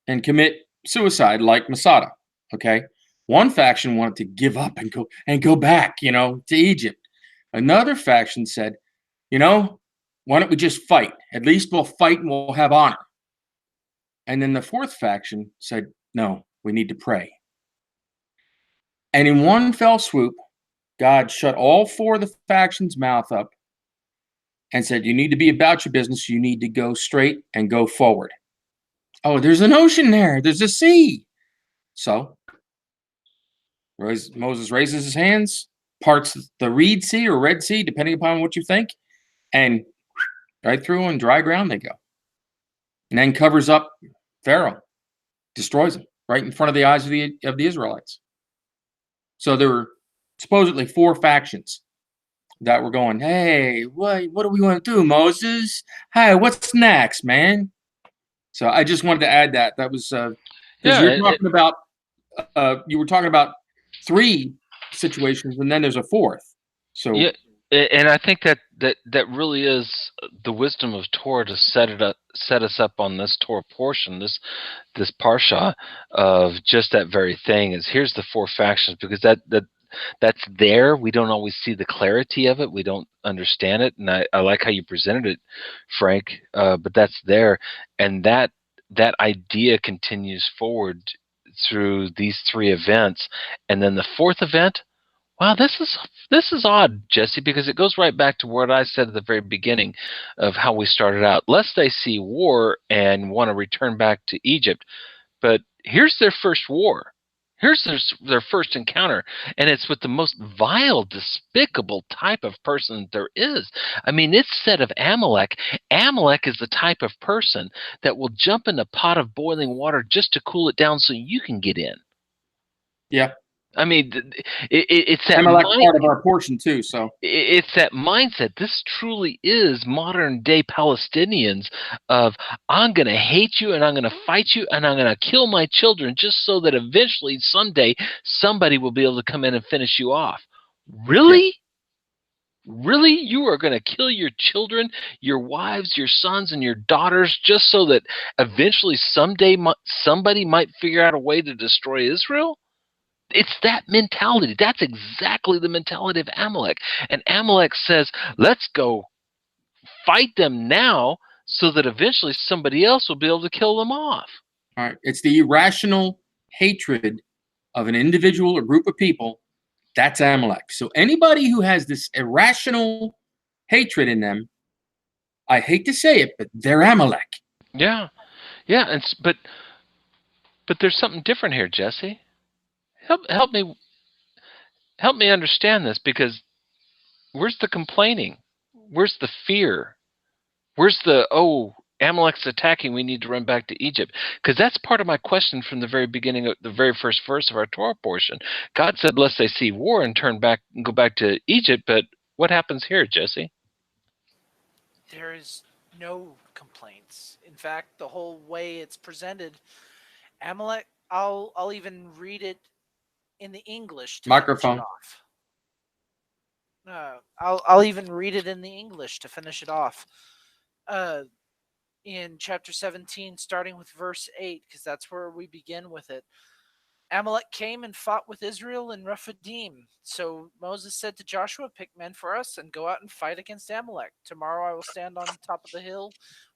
and commit suicide like Masada. Okay. One faction wanted to give up and go back, to Egypt. Another faction said, why don't we just fight? At least we'll fight and we'll have honor. And then the fourth faction said, no, we need to pray. And in one fell swoop, God shut all four of the factions' mouth up and said, you need to be about your business. You need to go straight and go forward. Oh, there's an ocean there. There's a sea. So Moses raises his hands, parts the Reed Sea or Red Sea, depending upon what you think, and right through on dry ground they go. And then covers up Pharaoh, destroys him right in front of the eyes of the Israelites. So there were supposedly four factions that were going, hey, what do we want to do, Moses? Hey, what's next, man? So I just wanted to add that. That was because Yeah, you were talking about three situations, and then there's a fourth. So yeah, and I think that really is the wisdom of Torah to set us up on this Torah portion, this parsha of just that very thing. Is here's the four factions, because that's there. We don't always see the clarity of it. We don't understand it, and I like how you presented it, Frank. But that's there, and that idea continues forward through these three events, and then the fourth event. Wow, this is odd, Jesse, because it goes right back to what I said at the very beginning of how we started out. Lest they see war and want to return back to Egypt, but here's their first war. Here's their first encounter, and it's with the most vile, despicable type of person there is. I mean, it's said of Amalek. Amalek is the type of person that will jump in a pot of boiling water just to cool it down so you can get in. yeah, I mean, it's that Amalek mind. part of our portion too. So It's that mindset. This truly is modern day Palestinians of, I'm going to hate you and I'm going to fight you and I'm going to kill my children just so that eventually someday somebody will be able to come in and finish you off. yeah, Really? Really? You are going to kill your children, your wives, your sons, and your daughters just so that eventually someday somebody might figure out a way to destroy Israel? It's that mentality. That's exactly the mentality of Amalek. And Amalek says, let's go fight them now so that eventually somebody else will be able to kill them off. all right. It's the irrational hatred of an individual or group of people. That's Amalek. So anybody who has this irrational hatred in them, I hate to say it, but they're Amalek. Yeah. Yeah, but there's something different here, Jesse. Help me understand this, because where's the complaining? Where's the fear? Where's the, oh, Amalek's attacking, we need to run back to Egypt? Because that's part of my question from the very beginning of the very first verse of our Torah portion. God said, lest they see war and turn back and go back to Egypt. But what happens here, Jesse? There is no complaints. In fact, the whole way it's presented, Amalek, I'll even read it in the English to finish it Microphone. off. I'll even read it in the English to finish it off. In chapter 17, starting with verse 8, because that's where we begin with it. Amalek came and fought with Israel in Rephidim. So Moses said to Joshua, "Pick men for us and go out and fight against Amalek. Tomorrow I will stand on top of the hill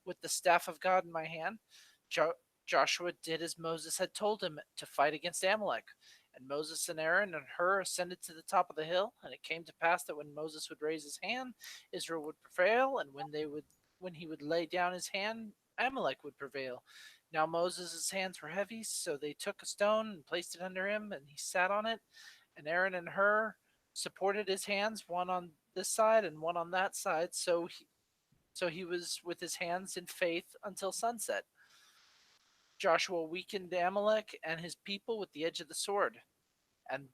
with the staff of God in my hand." Joshua did as Moses had told him to fight against Amalek. And Moses and Aaron and Hur ascended to the top of the hill. And it came to pass that when Moses would raise his hand, Israel would prevail, and when he would lay down his hand, Amalek would prevail. Now Moses' hands were heavy, so they took a stone and placed it under him, and he sat on it. And Aaron and Hur supported his hands, one on this side and one on that side. So he was with his hands in faith until sunset. Joshua weakened Amalek and his people with the edge of the sword, and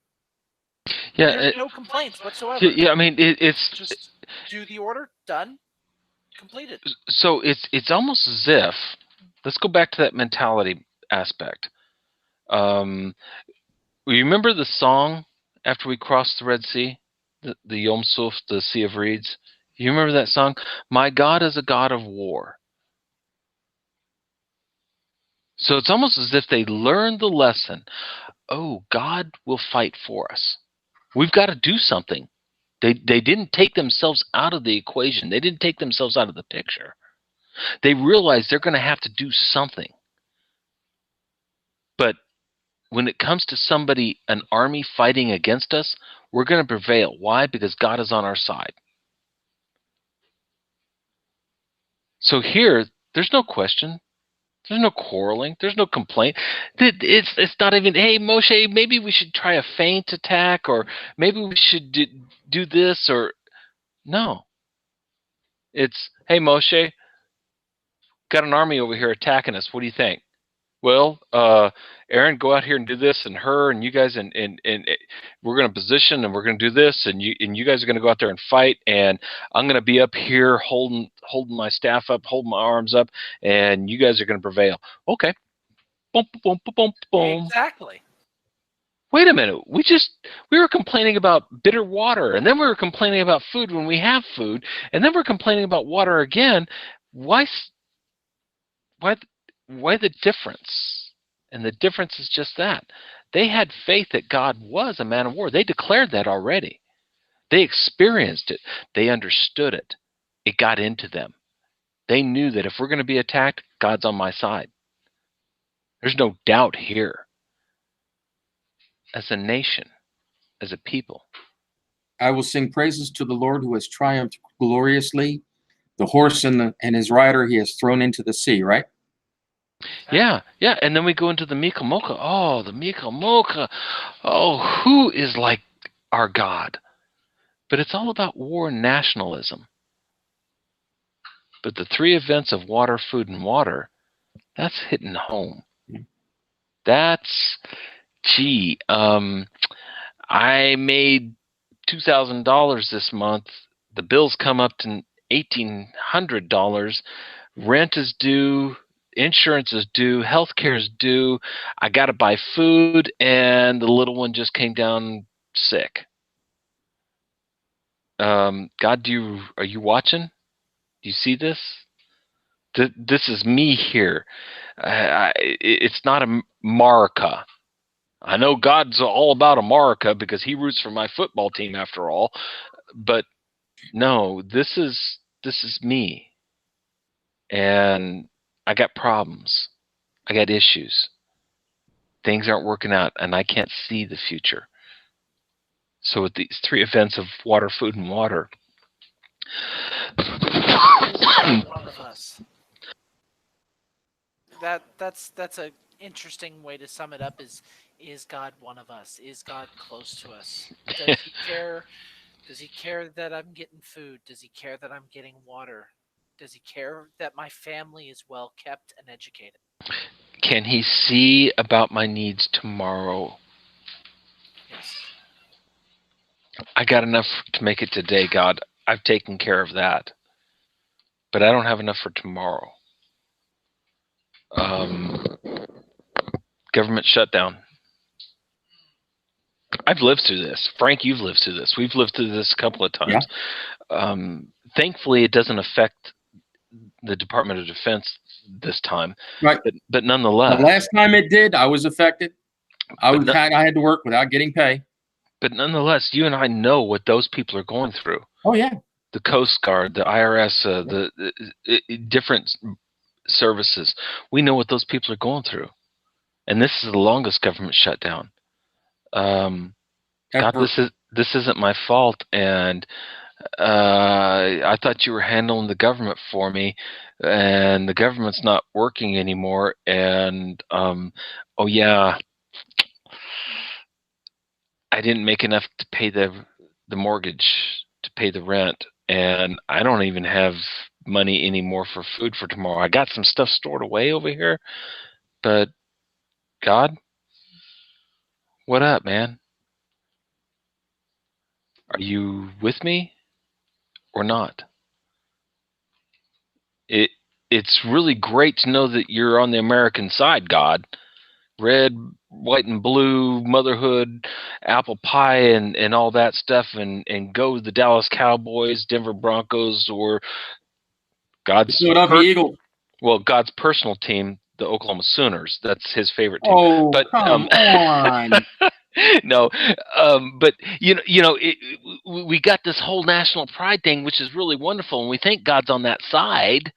Yeah, there's no complaints whatsoever. yeah. I mean, it's Just do the order, done, completed. so it's almost as if, let's go back to that mentality aspect. Remember the song after we crossed the Red Sea, the Yom Suf, the Sea of Reeds? You remember that song? My God is a God of war. So it's almost as if they learned the lesson. Oh, God will fight for us. We've got to do something. They didn't take themselves out of the equation. They didn't take themselves out of the picture. They realized they're going to have to do something. But when it comes to somebody, an army fighting against us, we're going to prevail. Why? Because God is on our side. So here, there's no question. There's no quarreling. There's no complaint. It's not even, hey, Moshe, maybe we should try a feint attack, or maybe we should do this, or no. It's, hey, Moshe, got an army over here attacking us. What do you think? Well, Aaron, go out here and do this, and Hur, and you guys, and we're going to position, and we're going to do this, and you guys are going to go out there and fight, and I'm going to be up here holding my staff up, holding my arms up, and you guys are going to prevail. Okay. Boom, boom, boom, boom, boom. Exactly. Wait a minute. We were complaining about bitter water, and then we were complaining about food when we have food, and then we're complaining about water again. Why the difference? And the difference is just that. They had faith that God was a man of war. They declared that already. They experienced it. They understood it. It got into them. They knew that if we're going to be attacked, God's on my side. There's no doubt here. As a nation, as a people, I will sing praises to the Lord who has triumphed gloriously. The horse and his rider he has thrown into the sea, right? Yeah. And then we go into the Mika Mocha. Oh, the Mika Mocha. Oh, who is like our God? But it's all about war and nationalism. But the three events of water, food, and water, that's hitting home. That's, I made $2,000 this month. The bills come up to $1,800. Rent is due. Insurance is due. Healthcare is due. I got to buy food, and the little one just came down sick. God, are you watching? Do you see this? This is me here. It's not America. I know God's all about America because he roots for my football team after all. But no, this is me. And I got problems. I got issues. Things aren't working out, and I can't see the future. So with these three events of water, food, and water, One of us. That's a interesting way to sum it up. Is God one of us? Is God close to us? Does he care? Does he care that I'm getting food? Does he care that I'm getting water? Does he care that my family is well kept and educated? Can he see about my needs tomorrow? Yes. I got enough to make it today, God. I've taken care of that. But I don't have enough for tomorrow. Government shutdown. I've lived through this. Frank, you've lived through this. We've lived through this a couple of times. Yeah. Thankfully, it doesn't affect the Department of Defense this time. Right. But nonetheless. The last time it did, I was affected. I But had to work without getting pay. but nonetheless, you and I know what those people are going through. Oh yeah. The Coast Guard, the IRS, the different services. We know what those people are going through, and this is the longest government shutdown. God, Ever. this isn't my fault, and I thought you were handling the government for me, and the government's not working anymore. And oh yeah, I didn't make enough to pay the mortgage, to pay the rent, and I don't even have money anymore for food for tomorrow. I got some stuff stored away over here, but God, what up, man? Are you with me or not? It it's really great to know that you're on the American side, God. Red, white, and blue, motherhood, apple pie, and all that stuff, and go the Dallas Cowboys, Denver Broncos, or The God's Philadelphia Eagles. God's personal team, the Oklahoma Sooners. That's his favorite team. Oh, But come on. no, but we got this whole national pride thing, which is really wonderful, and we think God's on that side.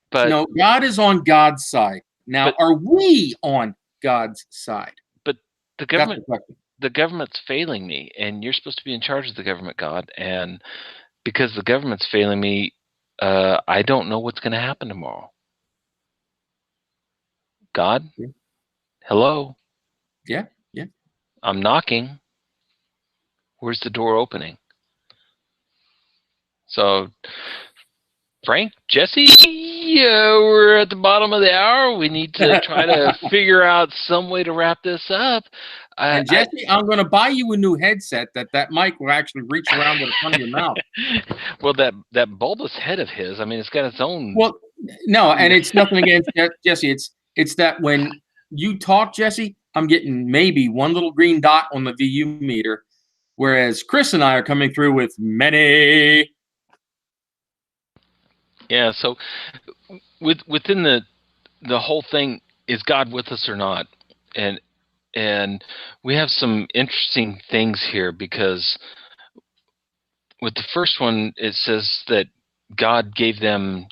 But No, God is on God's side. Now, but are we on God's side? but the That's the government question. the government's failing me, and you're supposed to be in charge of the government, God. And because the government's failing me, I don't know what's going to happen tomorrow. God, Yeah. hello, Yeah, yeah. I'm knocking. Where's the door opening? So, Frank, Jesse, we're at the bottom of the hour. We need to try to figure out some way to wrap this up. And Jesse, I'm going to buy you a new headset that mic will actually reach around to the front of your mouth. Well, that bulbous head of his, I mean, it's got its own. Well, no, and it's nothing against Jesse. It's that when you talk, Jesse, I'm getting maybe one little green dot on the VU meter, whereas Chris and I are coming through with many. Yeah, so within the whole thing, is God with us or not? And we have some interesting things here, because with the first one, it says that God gave them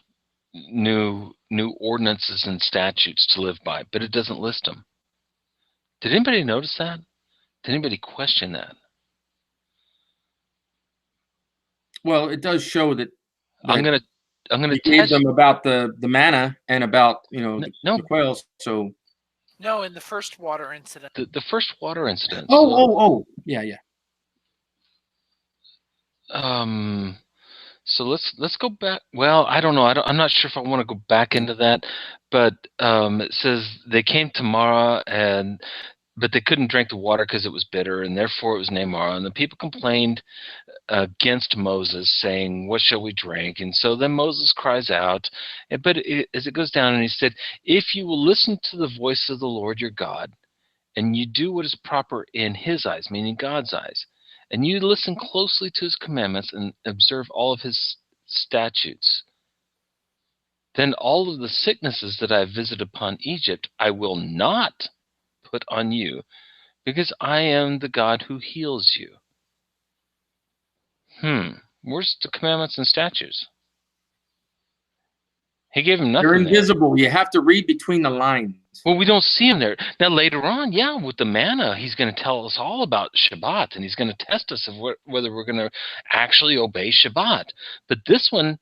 new ordinances and statutes to live by, but it doesn't list them. Did anybody notice that? Did anybody question that? Well, it does show that I'm gonna he gave test. them about the manna and about No, the quails. So No, in the first water incident. the first water incident. oh yeah. So let's go back. Well, I don't know. I'm not sure if I want to go back into that, but it says they came to Mara, but they couldn't drink the water because it was bitter, and therefore it was named Mara. And the people complained against Moses, saying, "What shall we drink?" And so then Moses cries out, but as it goes down, and he said, "If you will listen to the voice of the Lord your God, and you do what is proper in his eyes," meaning God's eyes, "and you listen closely to his commandments and observe all of his statutes, then all of the sicknesses that I have visited upon Egypt I will not put on you, because I am the God who heals you." Where's the commandments and statutes? He gave him They're nothing there. invisible. You have to read between the lines. Well, we don't see him there. Now, later on, yeah, with the manna, he's going to tell us all about Shabbat, and he's going to test us of whether we're going to actually obey Shabbat. But this one,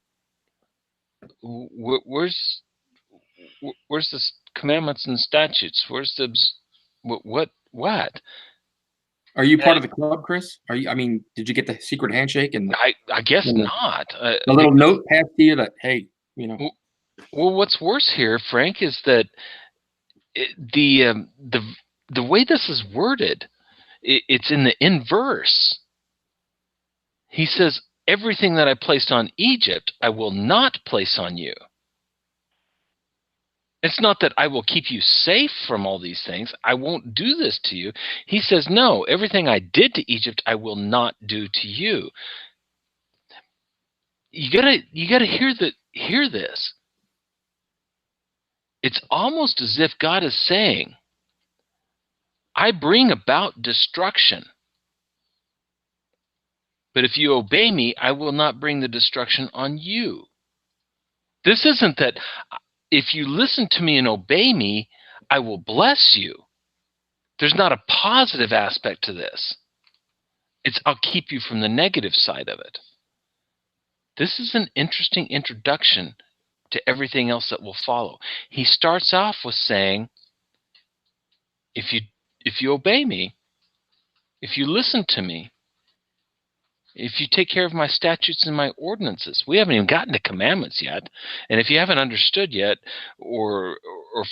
where's the commandments and statutes? Where's the what? Are you part of the club, Chris? Are you? I mean, did you get the secret handshake and I guess and not. the little note passed to you that, hey, Well, what's worse here, Frank, is that the way this is worded, it's in the inverse. He says, "Everything that I placed on Egypt, I will not place on you." It's not that I will keep you safe from all these things. I won't do this to you. He says, no, everything I did to Egypt, I will not do to you. You gotta hear this. It's almost as if God is saying, I bring about destruction. But if you obey me, I will not bring the destruction on you. This isn't that if you listen to me and obey me, I will bless you. There's not a positive aspect to this. It's I'll keep you from the negative side of it. This is an interesting introduction to everything else that will follow. He starts off with saying, if you obey me, if you listen to me, if you take care of my statutes and my ordinances. We haven't even gotten to commandments yet. And if you haven't understood yet or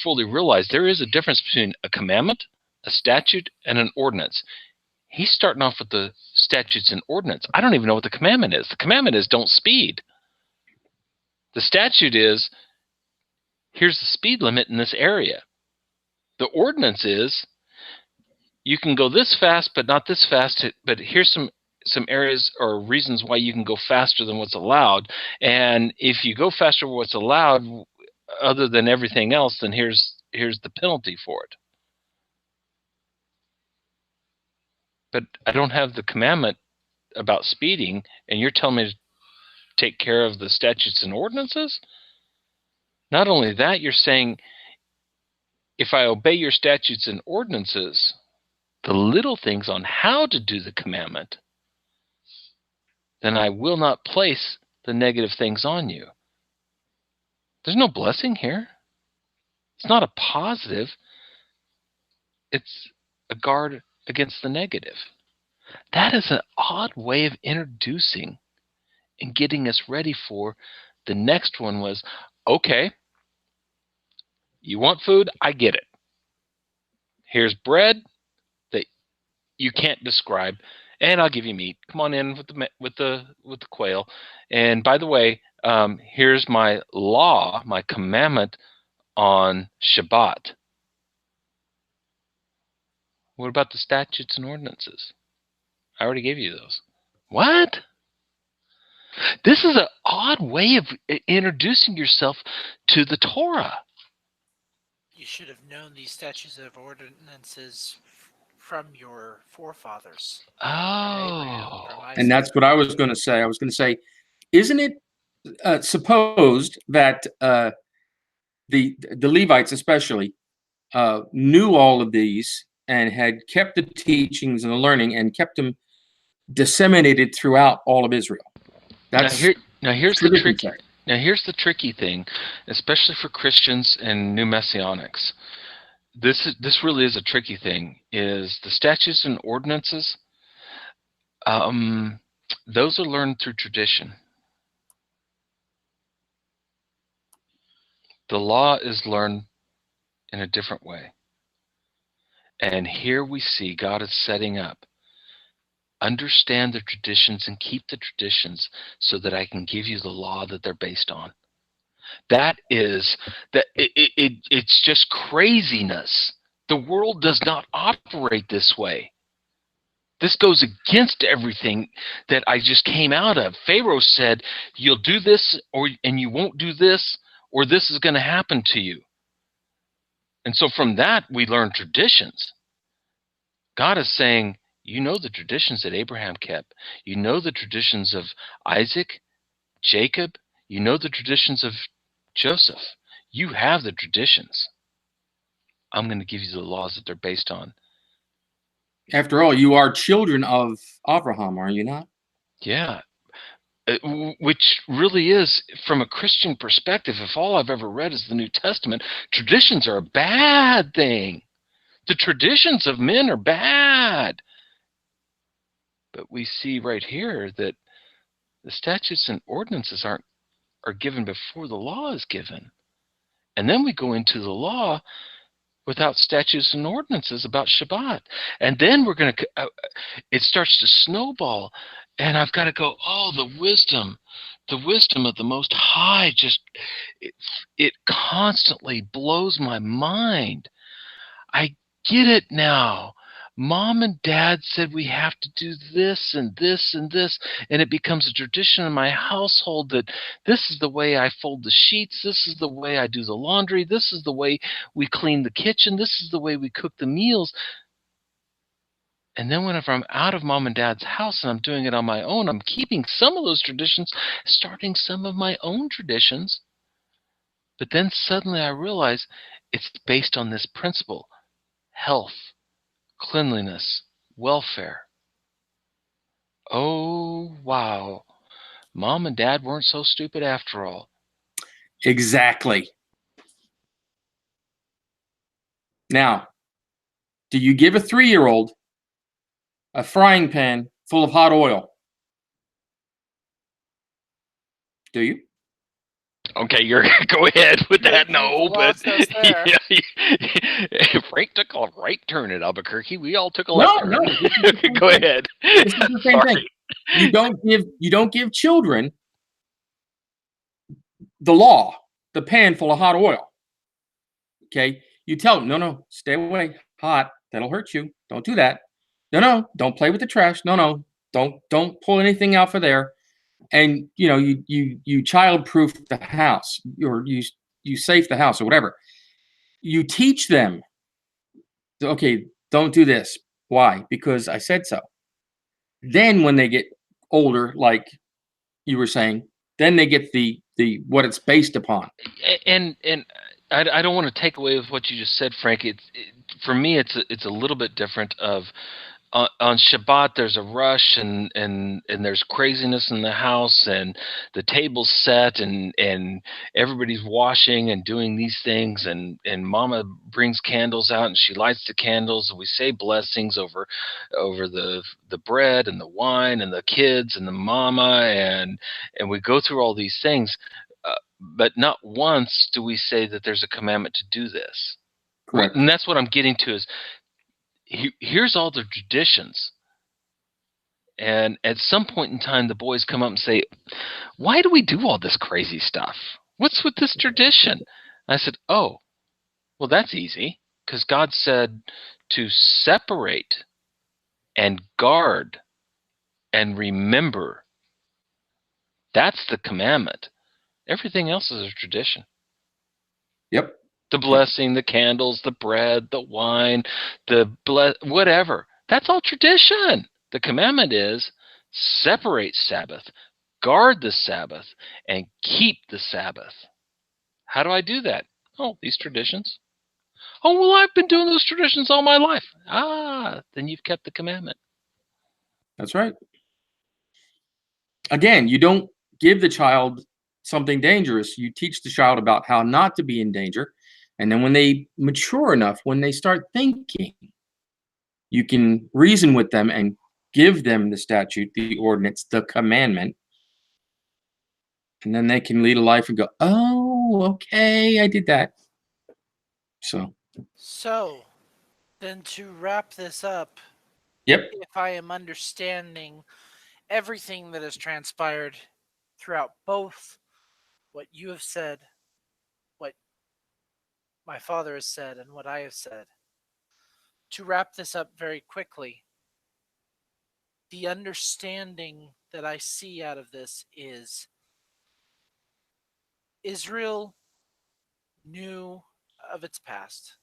fully realized, there is a difference between a commandment, a statute, and an ordinance. He's starting off with the statutes and ordinance. I don't even know what the commandment is. The commandment is don't speed. The statute is here's the speed limit in this area. The ordinance is you can go this fast, but not this fast. But here's some areas or reasons why you can go faster than what's allowed. And if you go faster than what's allowed, other than everything else, then here's the penalty for it. But I don't have the commandment about speeding, and you're telling me to take care of the statutes and ordinances? Not only that, you're saying if I obey your statutes and ordinances, the little things on how to do the commandment, then I will not place the negative things on you. There's no blessing here. It's not a positive. It's a guard against the negative. That is an odd way of introducing and getting us ready for the next one was, okay, you want food? I get it. Here's bread that you can't describe, and I'll give you meat. Come on in with the quail. And by the way, here's my law, my commandment on Shabbat. What about the statutes and ordinances? I already gave you those. What? This is an odd way of introducing yourself to the Torah. You should have known these statutes and ordinances from your forefathers. Oh. And that's what I was going to say. I was going to say, isn't it supposed that the Levites especially knew all of these and had kept the teachings and the learning and kept them disseminated throughout all of Israel? That's here's the tricky thing, especially for Christians and new Messianics. This really is a tricky thing. Is the statutes and ordinances? Those are learned through tradition. The law is learned in a different way. And here we see God is setting up. Understand the traditions and keep the traditions so that I can give you the law that they're based on. It's just craziness. The world does not operate this way. This goes against everything that I just came out of. Pharaoh said, you'll do this and you won't do this, or this is going to happen to you. And so from that, we learn traditions. God is saying, you know the traditions that Abraham kept. You know the traditions of Isaac, Jacob. You know the traditions of Joseph. You have the traditions. I'm going to give you the laws that they're based on. After all, you are children of Abraham, are you not? Yeah. Which really is, from a Christian perspective, if all I've ever read is the New Testament, traditions are a bad thing. The traditions of men are bad. But we see right here that the statutes and ordinances are given before the law is given. And then we go into the law without statutes and ordinances about Shabbat. And then we're going to, it starts to snowball. And I've got to go, oh, the wisdom of the Most High, just, it constantly blows my mind. I get it now. Mom and Dad said we have to do this and this and this, and it becomes a tradition in my household that this is the way I fold the sheets, this is the way I do the laundry, this is the way we clean the kitchen, this is the way we cook the meals. And then whenever I'm out of mom and dad's house and I'm doing it on my own, I'm keeping some of those traditions, starting some of my own traditions. But then suddenly I realize it's based on this principle: health, cleanliness, welfare. Oh, wow. Mom and dad weren't so stupid after all. Exactly. Now, do you give a 3-year-old a frying pan full of hot oil? Do you? Okay, you're go ahead with that. You've No, but lost us there. yeah, Frank took a right turn at Albuquerque. We all took a left No, turn. no. This is the same Go thing. ahead. This is the same thing. Sorry. You don't give children the law, the pan full of hot oil. Okay, you tell them, no, no, stay away, hot. That'll hurt you. Don't do that. No, no, don't play with the trash. No, no, don't pull anything out for there. And you child proof the house, or you safe the house or whatever. You teach them. Okay, don't do this. Why? Because I said so. Then when they get older, like you were saying, then they get the what it's based upon. And I don't want to take away with what you just said, Frank. For me, it's a little bit different. On Shabbat, there's a rush and there's craziness in the house, and the table's set, and everybody's washing and doing these things, and Mama brings candles out and she lights the candles, and we say blessings over the bread and the wine and the kids and the mama, and we go through all these things, but not once do we say that there's a commandment to do this. Correct. And that's what I'm getting to is, here's all the traditions. And at some point in time, the boys come up and say, why do we do all this crazy stuff? What's with this tradition? I said, oh, well, that's easy, because God said to separate and guard and remember. That's the commandment. Everything else is a tradition. Yep. The blessing, the candles, the bread, the wine, whatever. That's all tradition. The commandment is separate Sabbath, guard the Sabbath, and keep the Sabbath. How do I do that? Oh, these traditions. Oh, well, I've been doing those traditions all my life. Ah, then you've kept the commandment. That's right. Again, you don't give the child something dangerous. You teach the child about how not to be in danger. And then when they mature enough, when they start thinking, you can reason with them and give them the statute, the ordinance, the commandment. And then they can lead a life and go, oh, okay, I did that. So, then to wrap this up, Yep. if I am understanding everything that has transpired throughout both what you have said, what my father has said, and what I have said, to wrap this up very quickly, the understanding that I see out of this is Israel knew of its past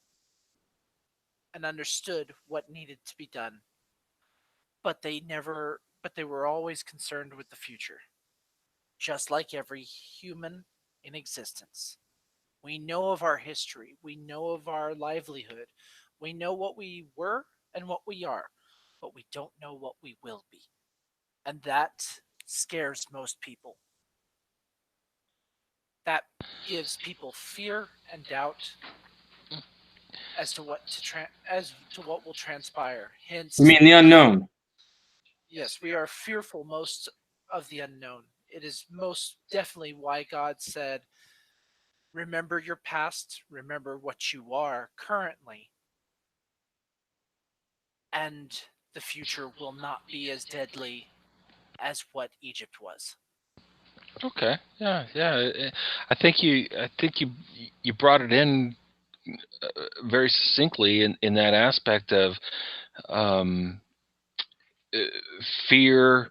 and understood what needed to be done, but they were always concerned with the future, just like every human in existence. We know of our history, we know of our livelihood, we know what we were and what we are, but we don't know what we will be. And that scares most people. That gives people fear and doubt as to what will transpire. You Hence, mean the unknown? yes, we are fearful most of the unknown. It is most definitely why God said, remember your past, remember what you are currently, and the future will not be as deadly as what Egypt was. Okay. Yeah. Yeah. I think you brought it in very succinctly in that aspect of, um, uh, fear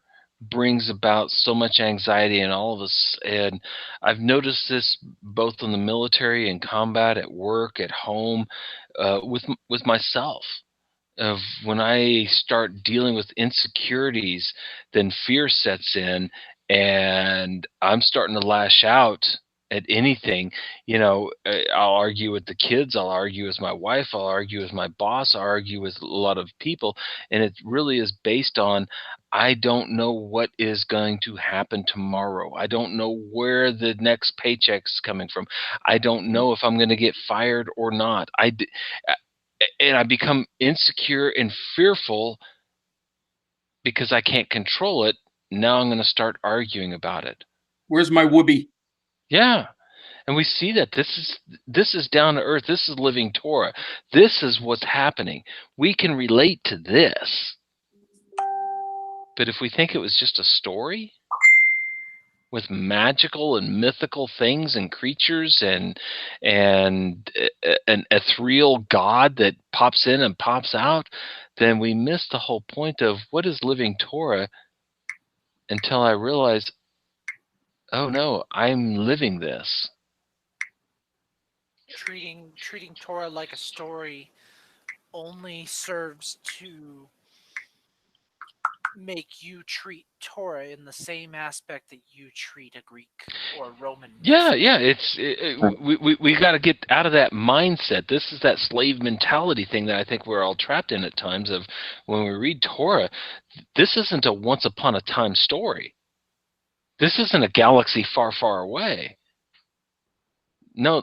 brings about so much anxiety in all of us, and I've noticed this both in the military, in combat, at work, at home, with myself. of when I start dealing with insecurities, then fear sets in, and I'm starting to lash out at anything. I'll argue with the kids, I'll argue with my wife, I'll argue with my boss, I'll argue with a lot of people, and it really is based on I don't know what is going to happen tomorrow. I don't know where the next paycheck's coming from. I don't know if I'm going to get fired or not. And I become insecure and fearful because I can't control it. Now I'm going to start arguing about it. Where's my whoopee? Yeah. And we see that this is down to earth. This is living Torah. This is what's happening. We can relate to this. But if we think it was just a story with magical and mythical things and creatures and an ethereal God that pops in and pops out, then we miss the whole point of what is living Torah until I realize, oh no, I'm living this. Treating Torah like a story only serves to make you treat Torah in the same aspect that you treat a Greek or Roman myth. We got to get out of that mindset. This is that slave mentality thing that I think we're all trapped in at times. Of when we read Torah, this isn't a once upon a time story. This isn't a galaxy far, far away. No,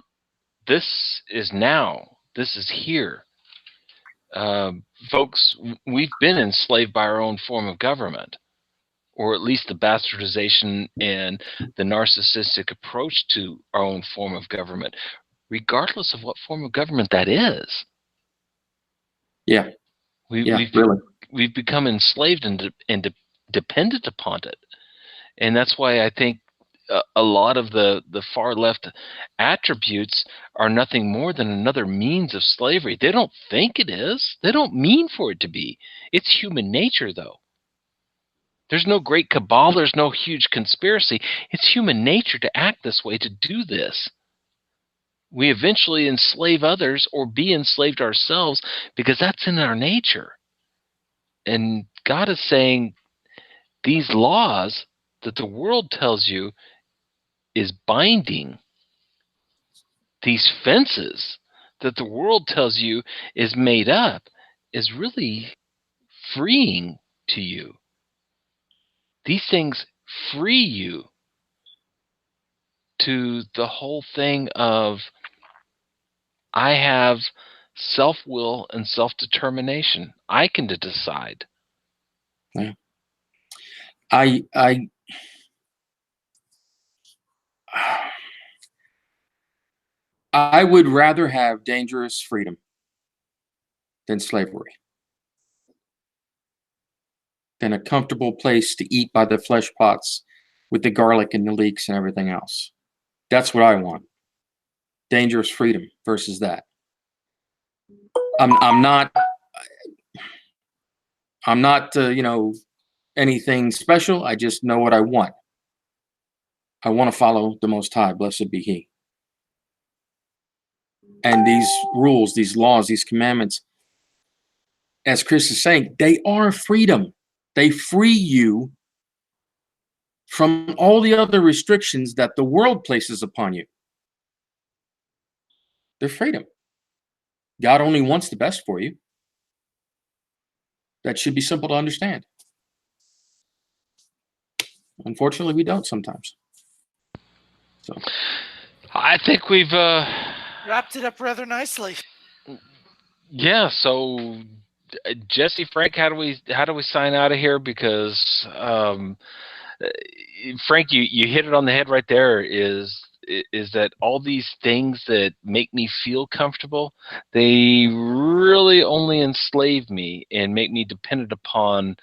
this is now. This is here. Folks, we've been enslaved by our own form of government, or at least the bastardization and the narcissistic approach to our own form of government, regardless of what form of government that is. Yeah. We've become enslaved and dependent upon it. And that's why I think a lot of the far left attributes are nothing more than another means of slavery. They don't think it is. They don't mean for it to be. It's human nature, though. There's no great cabal. There's no huge conspiracy. It's human nature to act this way, to do this. We eventually enslave others or be enslaved ourselves because that's in our nature. And God is saying these laws that the world tells you is binding, these fences that the world tells you is made up, is really freeing to you. These things free you to the whole thing of I have self-will and self-determination. I can decide. Yeah. I would rather have dangerous freedom than slavery, than a comfortable place to eat by the flesh pots with the garlic and the leeks and everything else. That's what I want. Dangerous freedom versus that. I'm not anything special. I just know what I want. I want to follow the Most High, blessed be He. And these rules, these laws, these commandments, as Chris is saying, they are freedom. They free you from all the other restrictions that the world places upon you. They're freedom. God only wants the best for you. That should be simple to understand. Unfortunately, we don't sometimes. So I think we've wrapped it up rather nicely. Yeah. So, Jesse, Frank, how do we sign out of here? Because Frank, you hit it on the head right there. Is that all these things that make me feel comfortable, they really only enslave me and make me dependent upon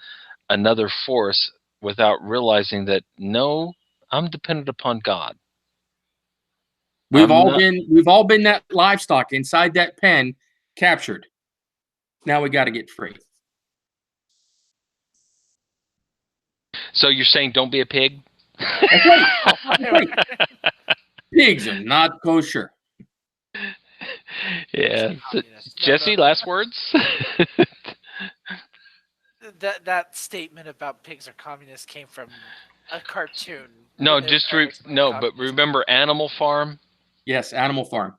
another force without realizing that, no, I'm dependent upon God. we've all been that livestock inside that pen, captured. Now we got to get free. So you're saying don't be a pig? That's right. Pigs are not kosher. Yeah. So, Jesse, last words? that statement about pigs are communists came from a cartoon. No, that explained but communism. remember Animal Farm? Yes, Animal Farm.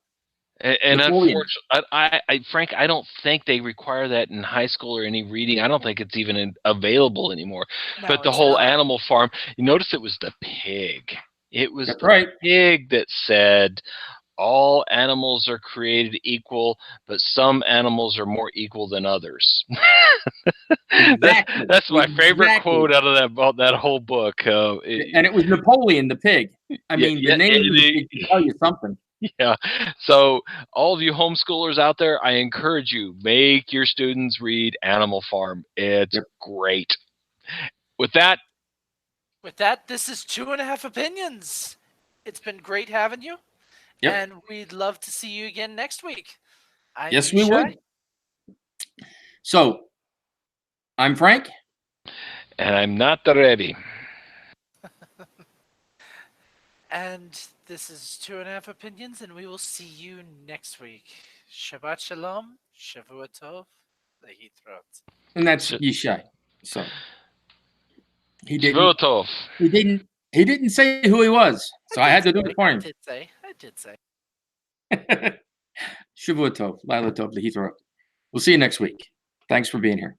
And Napoleon. unfortunately, Frank, I don't think they require that in high school or any reading. I don't think it's even available anymore. No, But the it's whole not. Animal Farm, you notice it was the pig. It was That's the right. pig that said all animals are created equal, but some animals are more equal than others. Exactly. That's my favorite Exactly. quote out of that whole book. And it was Napoleon the pig. I Yeah, mean, the yeah, name of the pig should tell you something. yeah. So all of you homeschoolers out there, I encourage you, make your students read Animal Farm. It's Yep. great. With that, This is 2.5 Opinions. It's been great having you, Yep. and we'd love to see you again next week. I'm Yes, we Yishai, would. So, I'm Frank. and I'm not ready. and this is 2.5 Opinions, and we will see you next week. Shabbat Shalom, Shavua Tov, Lehitrot. And that's Yishai. So he Shvuah didn't Tov. he didn't he didn't say who he was. So I had to do it for I him. did say. Shavua Tov, Lila Tov, Lehithra. We'll see you next week. Thanks for being here.